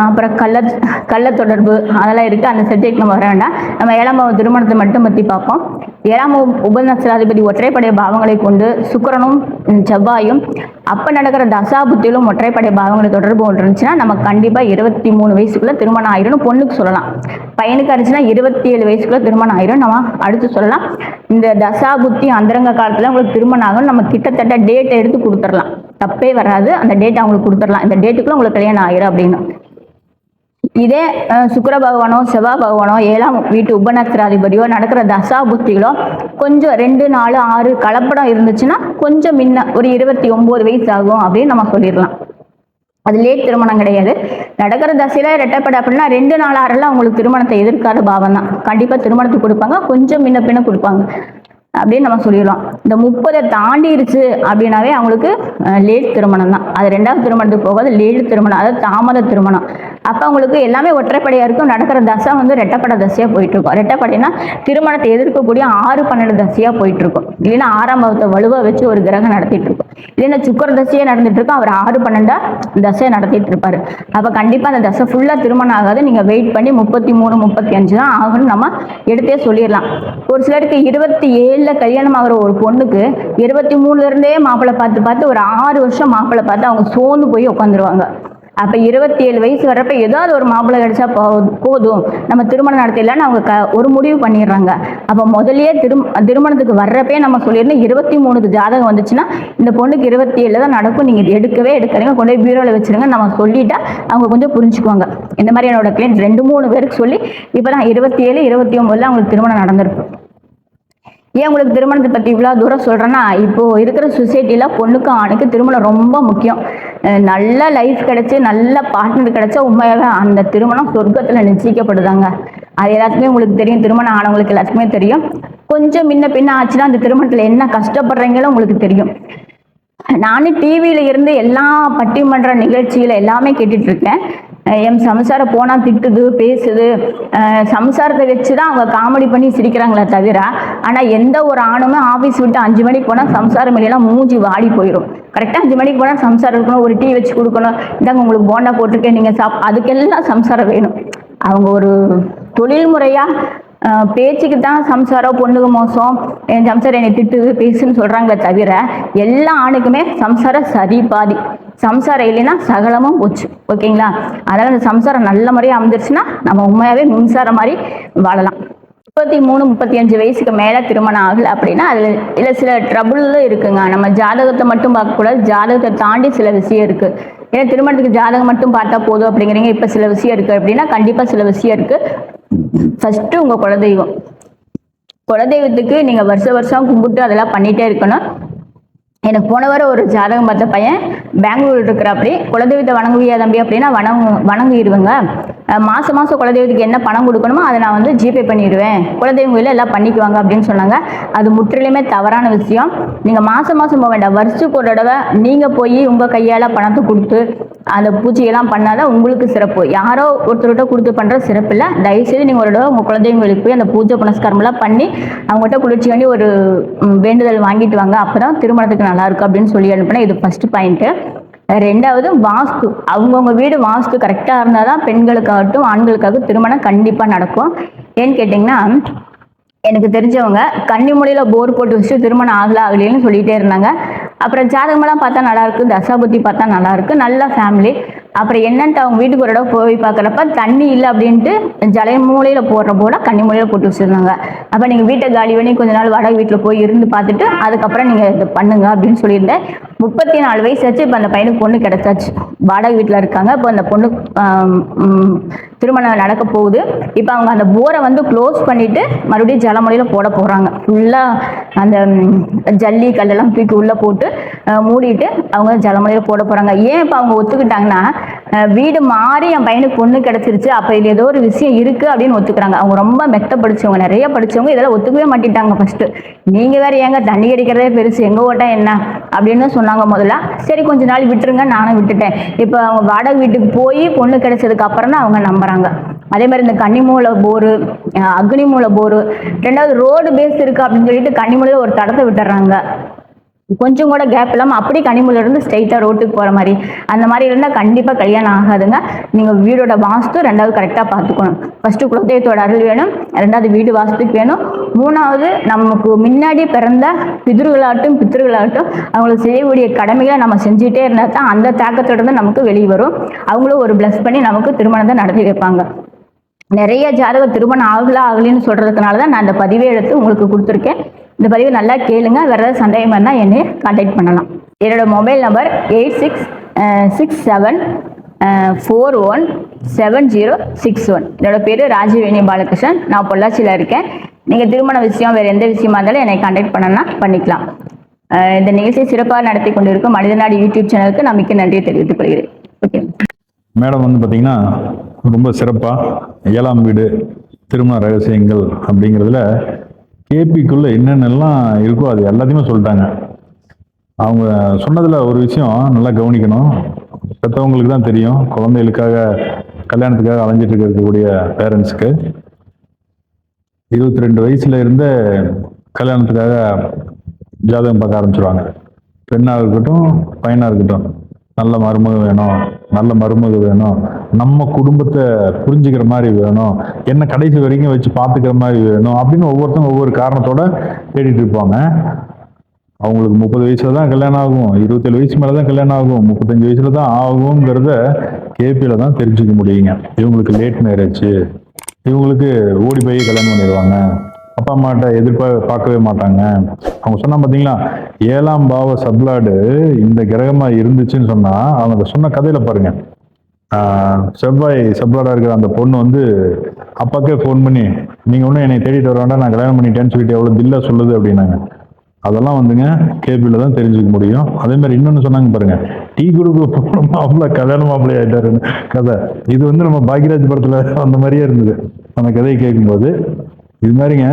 அப்புறம் கள்ள தொடர்பு, அதெல்லாம் இருக்குது. அந்த சப்ஜெக்ட் நம்ம வர வேண்டாம். நம்ம 7ஆம் திருமணத்தை மட்டும் பற்றி பார்ப்போம். 7ஆம் உபநட்சத்திராதிபதி ஒற்றைப்படை பாவங்களை கொண்டு சுக்கிரனும் செவ்வாயும் அப்போ நடக்கிற தசாபுத்தியிலும் ஒற்றைப்படை பாவங்களை தொடர்பு ஒன்று இருந்துச்சுன்னா நம்ம கண்டிப்பாக 23 வயசுக்குள்ளே திருமணம் ஆயிரும் பொண்ணுக்கு சொல்லலாம். பையனுக்கு இருந்துச்சுன்னா 27 வயசுக்குள்ளே திருமணம் ஆயிரும் நம்ம அடுத்து சொல்லலாம். இந்த தசாபுத்தி அந்தரங்க காலத்தில் உங்களுக்கு திருமணம் ஆகும். நம்ம கிட்டத்தட்ட டேட்டை எடுத்து கொடுத்துடலாம், தப்பே வராது. அந்த டேட்டை அவங்களுக்கு கொடுத்துடலாம், இந்த டேட்டுக்குள்ளே உங்களுக்கு கல்யாணம் ஆயிரும் அப்படின்னு. இதே சுக்கிர பகவானோ செவ்வாய் பகவானோ 7ஆம் வீட்டு உபநட்சத்திராதிபதியோ நடக்கிற தசா புத்திகளோ கொஞ்சம் 2, 4, 6 கலப்படம் இருந்துச்சுன்னா கொஞ்சம் முன்ன ஒரு 29 வயசு ஆகும் அப்படின்னு நம்ம சொல்லிடலாம். அது லேட் திருமணம் கிடையாது. நடக்கிற தசையில ரெட்டப்படை அப்படின்னா 2, 4, 6 உங்களுக்கு திருமணத்தை எதிர்க்காத பாவம் தான். கண்டிப்பாக திருமணத்துக்கு கொடுப்பாங்க, கொஞ்சம் முன்ன பின்ன கொடுப்பாங்க அப்படின்னு நம்ம சொல்லிடலாம். இந்த 30 தாண்டிருச்சு அப்படின்னாவே அவங்களுக்கு லேட் திருமணம் தான். அது 2ஆவது திருமணத்துக்கு போகாது, லேட் திருமணம், அதாவது தாமத திருமணம். அப்போ அவங்களுக்கு எல்லாமே ஒற்றைப்படையாக இருக்கும். நடக்கிற தசை வந்து ரெட்டப்படை தசையாக போயிட்டு இருக்கும். ரெட்டைப்படைனா திருமணத்தை எதிர்க்கக்கூடிய 6, 12 தசையாக போயிட்டு இருக்கும். இல்லைன்னா 6ஆம் பாவத்தை வலுவாக வச்சு ஒரு கிரகம் நடத்திட்டு இருக்கும். இல்லைன்னா சுக்கிர தசையே நடந்துட்டு இருக்கும், அவர் 6, 12 தசையை நடத்திட்டு இருப்பாரு. அப்போ கண்டிப்பாக அந்த தசை ஃபுல்லாக திருமணம் ஆகாது. நீங்கள் வெயிட் பண்ணி 33, 35 தான் ஆகும்னு நம்ம எடுத்தே சொல்லிடலாம். ஒரு சிலருக்கு 27 கல்யாணம் ஆகிற ஒரு பொண்ணுக்கு 23 இருந்தே மாப்பிள்ளை பார்த்து ஒரு 6 வருஷம் மாப்பிள்ளை பார்த்து அவங்க சோர்ந்து போய் உட்காந்துருவாங்க. அப்போ 27 வயசு வர்றப்ப ஏதாவது ஒரு மாப்பிள்ளை கிடைச்சா போதும், நம்ம திருமணம் நடத்திடலான்னு அவங்க ஒரு முடிவு பண்ணிடுறாங்க. அப்போ முதல்லயே திருமணத்துக்கு வர்றப்பே நம்ம சொல்லியிருந்தோம் 23க்கு ஜாதகம் வந்துச்சுன்னா இந்த பொண்ணுக்கு 27 தான் நடக்கும், நீங்கள் இது எடுக்கவே எடுக்கிறீங்க, கொண்டு போய் பீரோவில் வச்சுருங்க நம்ம சொல்லிட்டா அவங்க கொஞ்சம் புரிஞ்சுக்குவாங்க. இந்த மாதிரி என்னோட கிளைண்ட் 2-3 பேருக்கு சொல்லி இப்போ தான் 27, 29 அவங்களுக்கு திருமணம் நடந்திருக்கு. ஏன் உங்களுக்கு திருமணத்தை பற்றி இவ்வளோ தூரம் சொல்கிறேன்னா, இப்போது இருக்கிற சொசைட்டியில் பொண்ணுக்கு ஆணுக்கு திருமணம் ரொம்ப முக்கியம். நல்ல லைஃப் கிடைச்சி நல்ல பார்ட்னர் கிடைச்சா உண்மையாகவே அந்த திருமணம் சொர்க்கத்தில் நிச்சயிக்கப்படுதாங்க. அது எல்லாத்துக்குமே உங்களுக்கு தெரியும், திருமணம் ஆனவங்களுக்கு எல்லாத்துக்குமே தெரியும். கொஞ்சம் முன்ன பின்ன ஆச்சுன்னா அந்த திருமணத்தில் என்ன கஷ்டப்படுறீங்களோ உங்களுக்கு தெரியும். நானும் டிவியில இருந்து எல்லா பட்டிமன்ற நிகழ்ச்சியில எல்லாமே கேட்டுட்டு இருக்கேன். என் சம்சாரம் போனா திட்டுது, பேசுது, சம்சாரத்தை வச்சுதான் அவங்க காமெடி பண்ணி சிரிக்கிறாங்களே தவிர, ஆனா எந்த ஒரு ஆணுமே ஆபீஸ் விட்டு 5 மணிக்கு போனா சம்சாரம் இல்லைன்னா மூஞ்சி வாடி போயிடும். கரெக்டா 5 மணிக்கு போனா சம்சாரம் இருக்கணும், ஒரு டீ வச்சு கொடுக்கணும், இந்தாங்க உங்களுக்கு போண்டா போட்டிருக்கேன் நீங்க அதுக்கெல்லாம் சம்சாரம் வேணும். அவங்க ஒரு தொழில் முறையா பேச்சுக்கு தான் சம்சாரம் பொண்ணுக்கு மோசம், என் சம்சாரம் என்னை திட்டுது பேசுன்னு சொல்றாங்களே தவிர எல்லா ஆணுக்குமே சம்சாரம் சரி பாதி. சம்சாரம் இல்லைன்னா சகலமும் போச்சு. ஓகேங்களா? அதனால அந்த சம்சாரம் நல்ல முறையாக அமைஞ்சிருச்சுன்னா நம்ம உண்மையாவே மின்சாரம் மாதிரி வாழலாம். 33, 35 வயசுக்கு மேலே திருமணம் ஆகலை அப்படின்னா அதில் சில ட்ரபுள் இருக்குங்க. நம்ம ஜாதகத்தை மட்டும் பார்க்கக்கூடாது, ஜாதகத்தை தாண்டி சில விஷயம் இருக்குது. ஏன்னா திருமணத்துக்கு ஜாதகம் மட்டும் பார்த்தா போதும் அப்படிங்கிறீங்க. இப்போ சில விஷயம் இருக்குது அப்படின்னா கண்டிப்பாக சில விஷயம் இருக்குது. ஃபஸ்ட்டு உங்கள் குலதெய்வம், குலதெய்வத்துக்கு நீங்கள் வருஷம் கும்பிட்டு அதெல்லாம் பண்ணிகிட்டே இருக்கணும். எனக்கு போன வாரம் ஒரு ஜாதகம் பார்த்த பையன் பெங்களூர் இருக்கிறாப்படி, குலதெய்வத்தை வணங்குவியா தம்பி அப்படின்னா வணங்கிடுவேங்க. மாதம் குலதெய்வத்துக்கு என்ன பணம் கொடுக்கணுமோ அதை நான் வந்து ஜிபே பண்ணிடுவேன், குலதெய்வம் கோயிலில் எல்லாம் பண்ணிக்குவாங்க அப்படின்னு சொன்னாங்க. அது முற்றிலுமே தவறான விஷயம். நீங்கள் மாதம் போக வேண்டாம், வருஷத்துக்கு ஒரு தடவை நீங்கள் போய் உங்கள் கையால் பணத்தை கொடுத்து அந்த பூஜையெல்லாம் பண்ணாதான் உங்களுக்கு சிறப்பு. யாரோ ஒருத்தர்கிட்ட கொடுத்து பண்ணுற சிறப்பு இல்லை. தயவுசெய்து நீங்கள் ஒரு தடவை உங்கள் குலதெய்வம் கோயிலுக்கு போய் அந்த பூஜை புனஸ்காரமெல்லாம் பண்ணி அவங்ககிட்ட குளிர்ச்சி வேண்டி ஒரு வேண்டுதல் வாங்கிட்டு வாங்க, அப்போ தான் திருமணத்துக்கு நல்லா இருக்கும் அப்படின்னு சொல்லி அனுப்பினா இது ஃபர்ஸ்ட் பாயிண்ட். ரெண்டாவது வாஸ்து, அவங்கவுங்க வீடு வாஸ்து கரெக்டாக இருந்தால் தான் பெண்களுக்காகட்டும் ஆண்களுக்காகட்டும் திருமணம் கண்டிப்பாக நடக்கும். ஏன்னு கேட்டிங்கன்னா, எனக்கு தெரிஞ்சவங்க கன்னிமொழியில் போர் போட்டு வச்சுட்டு திருமணம் ஆகலைன்னு சொல்லிகிட்டே இருந்தாங்க. அப்புறம் ஜாதகமெல்லாம் பார்த்தா நல்லாயிருக்கு, தசாபுத்தி பார்த்தா நல்லாயிருக்கு, நல்ல ஃபேமிலி. அப்புறம் என்னன்ட்டு அவங்க வீட்டுக்கு ஒரு இடம் போய் பார்க்குறப்ப தண்ணி இல்லை அப்படின்ட்டு ஜலமூலையில் போடுற போட கன்னிமூலையில் போட்டு வச்சுருந்தாங்க. அப்போ நீங்கள் வீட்டை காலி பண்ணி கொஞ்ச நாள் வாடகை வீட்டில் போய் இருந்து பார்த்துட்டு அதுக்கப்புறம் நீங்கள் இதை பண்ணுங்க அப்படின்னு சொல்லியிருந்தேன். 34 வயசு ஆச்சு. இப்போ அந்த பையனுக்கு பொண்ணு கிடைச்சாச்சு. வாடகை வீட்டில் இருக்காங்க. இப்போ அந்த பொண்ணு திருமணம் நடக்க போகுது. இப்போ அவங்க அந்த போரை வந்து க்ளோஸ் பண்ணிட்டு மறுபடியும் ஜலமுறையில் போட போகிறாங்க. ஃபுல்லாக அந்த ஜல்லி கல்லெல்லாம் தூக்கி உள்ளே போட்டு மூடிட்டு அவங்க ஜலமுறையில் போட போகிறாங்க. ஏன் இப்போ அவங்க ஒத்துக்கிட்டாங்கன்னா, வீடு மாறி என் பையனுக்கு பொண்ணு கிடைச்சிருச்சு, அப்போ இது ஏதோ ஒரு விஷயம் இருக்குது அப்படின்னு ஒத்துக்கிறாங்க. அவங்க ரொம்ப மெத்த படித்தவங்க, நிறைய படித்தவங்க இதெல்லாம் ஒத்துக்கவே மாட்டிட்டாங்க ஃபஸ்ட்டு. நீங்கள் வேறு ஏங்க தண்ணி கிடைக்கிறதே பெருசு, எங்கே ஓட்டா என்ன அப்படின்னு சொன்னாங்க முதல்ல. சரி கொஞ்ச நாள் விட்டுருங்க, நானும் விட்டுட்டேன். இப்போ அவங்க வாடகை வீட்டுக்கு போய் பொண்ணு கிடைச்சதுக்கு அப்புறம் தான் அவங்க நம்புறாங்க. அதே மாதிரி இந்த கன்னிமூல போரு, அக்னிமூல போரு, ரெண்டாவது ரோடு பேஸ் இருக்கு அப்படின்னு சொல்லிட்டு கன்னிமூலையில ஒரு தடத்தை விட்டுறாங்க. கொஞ்சம் கூட கேப் இல்லாமல் அப்படி கனிமூல இருந்து ஸ்ட்ரைட்டாக ரோட்டுக்கு போகிற மாதிரி. அந்த மாதிரி இருந்தால் கண்டிப்பாக கல்யாணம் ஆகாதுங்க. நீங்கள் வீடோட வாஸ்து ரெண்டாவது கரெக்டாக பார்த்துக்கணும். ஃபஸ்ட்டு குலதெய்வத்தோட அருள் வேணும், ரெண்டாவது வீடு வாஸ்துக்கு வேணும், மூணாவது நமக்கு முன்னாடி பிறந்த பித்திருக்களாகட்டும் அவங்களுக்கு செய்யக்கூடிய கடமைகளை நம்ம செஞ்சுட்டே இருந்தால் தான் அந்த தாக்கத்தோட நமக்கு வெளியே வரும். அவங்களும் ஒரு பிளஸ் பண்ணி நமக்கு திருமணத்தை நடத்தி வைப்பாங்க. நிறைய ஜாதக திருமணம் ஆகலின்னு சொல்கிறதுனால தான் நான் இந்த பதிவை எடுத்து உங்களுக்கு கொடுத்துருக்கேன். இந்த பதிவு நல்லா கேளுங்க. வேறு ஏதாவது சந்தேகம் இருந்தால் என்னை கான்டாக்ட் பண்ணலாம். என்னோட மொபைல் நம்பர் 8667417061. என்னோட பேர் ராஜவேணி பாலகிருஷ்ணன். நான் பொள்ளாச்சியில் இருக்கேன். நீங்கள் திருமண விஷயம் வேறு எந்த விஷயமா இருந்தாலும் என்னை கான்டாக்ட் பண்ணனா பண்ணிக்கலாம். இந்த நிகழ்ச்சியை சிறப்பாக நடத்தி கொண்டிருக்கும் மனிதநாடு யூடியூப் சேனலுக்கு நான் மிக்க நன்றியை தெரிவித்துக் கொள்கிறேன். ஓகே மேடம் வந்து பார்த்தீங்கன்னா ரொம்ப சிறப்பாக 7ஆம் வீடு திருமண ரகசியங்கள் அப்படிங்கிறதுல கேபிக்குள்ளே என்னென்னலாம் இருக்கோ அது எல்லாத்தையுமே சொல்லிட்டாங்க. அவங்க சொன்னதில் ஒரு விஷயம் நல்லா கவனிக்கணும். பெற்றவங்களுக்கு தான் தெரியும், குழந்தைகளுக்காக கல்யாணத்துக்காக அலைஞ்சிட்டு இருக்கக்கூடிய பேரண்ட்ஸுக்கு 22 வயசுல இருந்த கல்யாணத்துக்காக ஜாதகம் பார்க்க ஆரம்பிச்சிருவாங்க. பெண்ணாக இருக்கட்டும் பையனாக இருக்கட்டும், நல்ல மருமக வேணும், நல்ல மருமக வேணும், நம்ம குடும்பத்தை புரிஞ்சுக்கிற மாதிரி வேணும், என்ன கடைசி வரைக்கும் வச்சு பார்த்துக்கிற மாதிரி வேணும் அப்படின்னு ஒவ்வொருத்தரும் ஒவ்வொரு காரணத்தோட தேடிட்டு இருப்பாங்க. அவங்களுக்கு 30 வயசுல தான் கல்யாணம் ஆகும், 27 வயசு மேலே தான் கல்யாணம் ஆகும், 35 வயசுல தான் ஆகுங்கிறத கேபியில தான் தெரிஞ்சுக்க முடியுங்க. இவங்களுக்கு லேட் மேரேஜ், இவங்களுக்கு ஓடி போய் கல்யாணம் பண்ணிடுவாங்க, அப்பா அம்மாட்ட பார்க்கவே மாட்டாங்க. அவங்க சொன்னா பார்த்தீங்களா, 7ஆம் பாவ சப்ளாடு இந்த கிரகமாக இருந்துச்சுன்னு சொன்னா அவங்க சொன்ன கதையில பாருங்க, செவ்வாய் சப்ளாடா இருக்கிற அந்த பொண்ணு வந்து அப்பாக்கே ஃபோன் பண்ணி நீங்க ஒன்றும் என்னை தேடிட்டு வர வேண்டாம், நான் கல்யாணம் பண்ணிட்டேன்னு சொல்லிட்டு எவ்வளோ தில்லா சொல்லுது அப்படின்னாங்க. அதெல்லாம் வந்துங்க கேபியில் தான் தெரிஞ்சுக்க முடியும். அதே மாதிரி இன்னொன்று சொன்னாங்க பாருங்க, டீ கொடுக்க மாப்பிள்ள கல்யாண மாப்பிள்ளை ஆயிட்டாருன்னு கதை. இது வந்து நம்ம பாக்யராஜ் படத்துல அந்த மாதிரியே இருந்தது அந்த கதையை கேட்கும்போது. இது மாதிரிங்க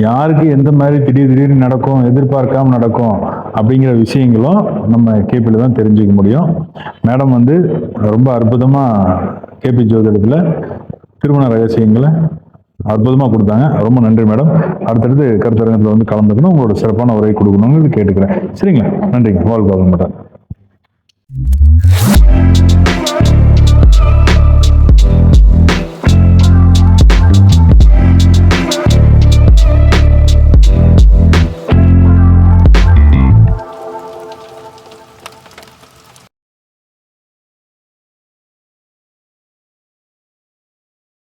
யாருக்கு எந்த மாதிரி திடீர்னு நடக்கும், எதிர்பார்க்காம நடக்கும் அப்படிங்கிற விஷயங்களும் நம்ம கேபியில் தான் தெரிஞ்சுக்க முடியும். மேடம் வந்து ரொம்ப அற்புதமாக கேபி ஜோதிடத்தில் திருமண ரகசியங்களை அற்புதமாக கொடுத்தாங்க. ரொம்ப நன்றி மேடம். அடுத்தடுத்து கருத்தரங்கத்தில் வந்து கலந்துக்கணும், உங்களோட சிறப்பான உரை கொடுக்கணும்னு கேட்டுக்கிறேன். சரிங்களா? நன்றிங்க. வாழ்க்கை மேடம்.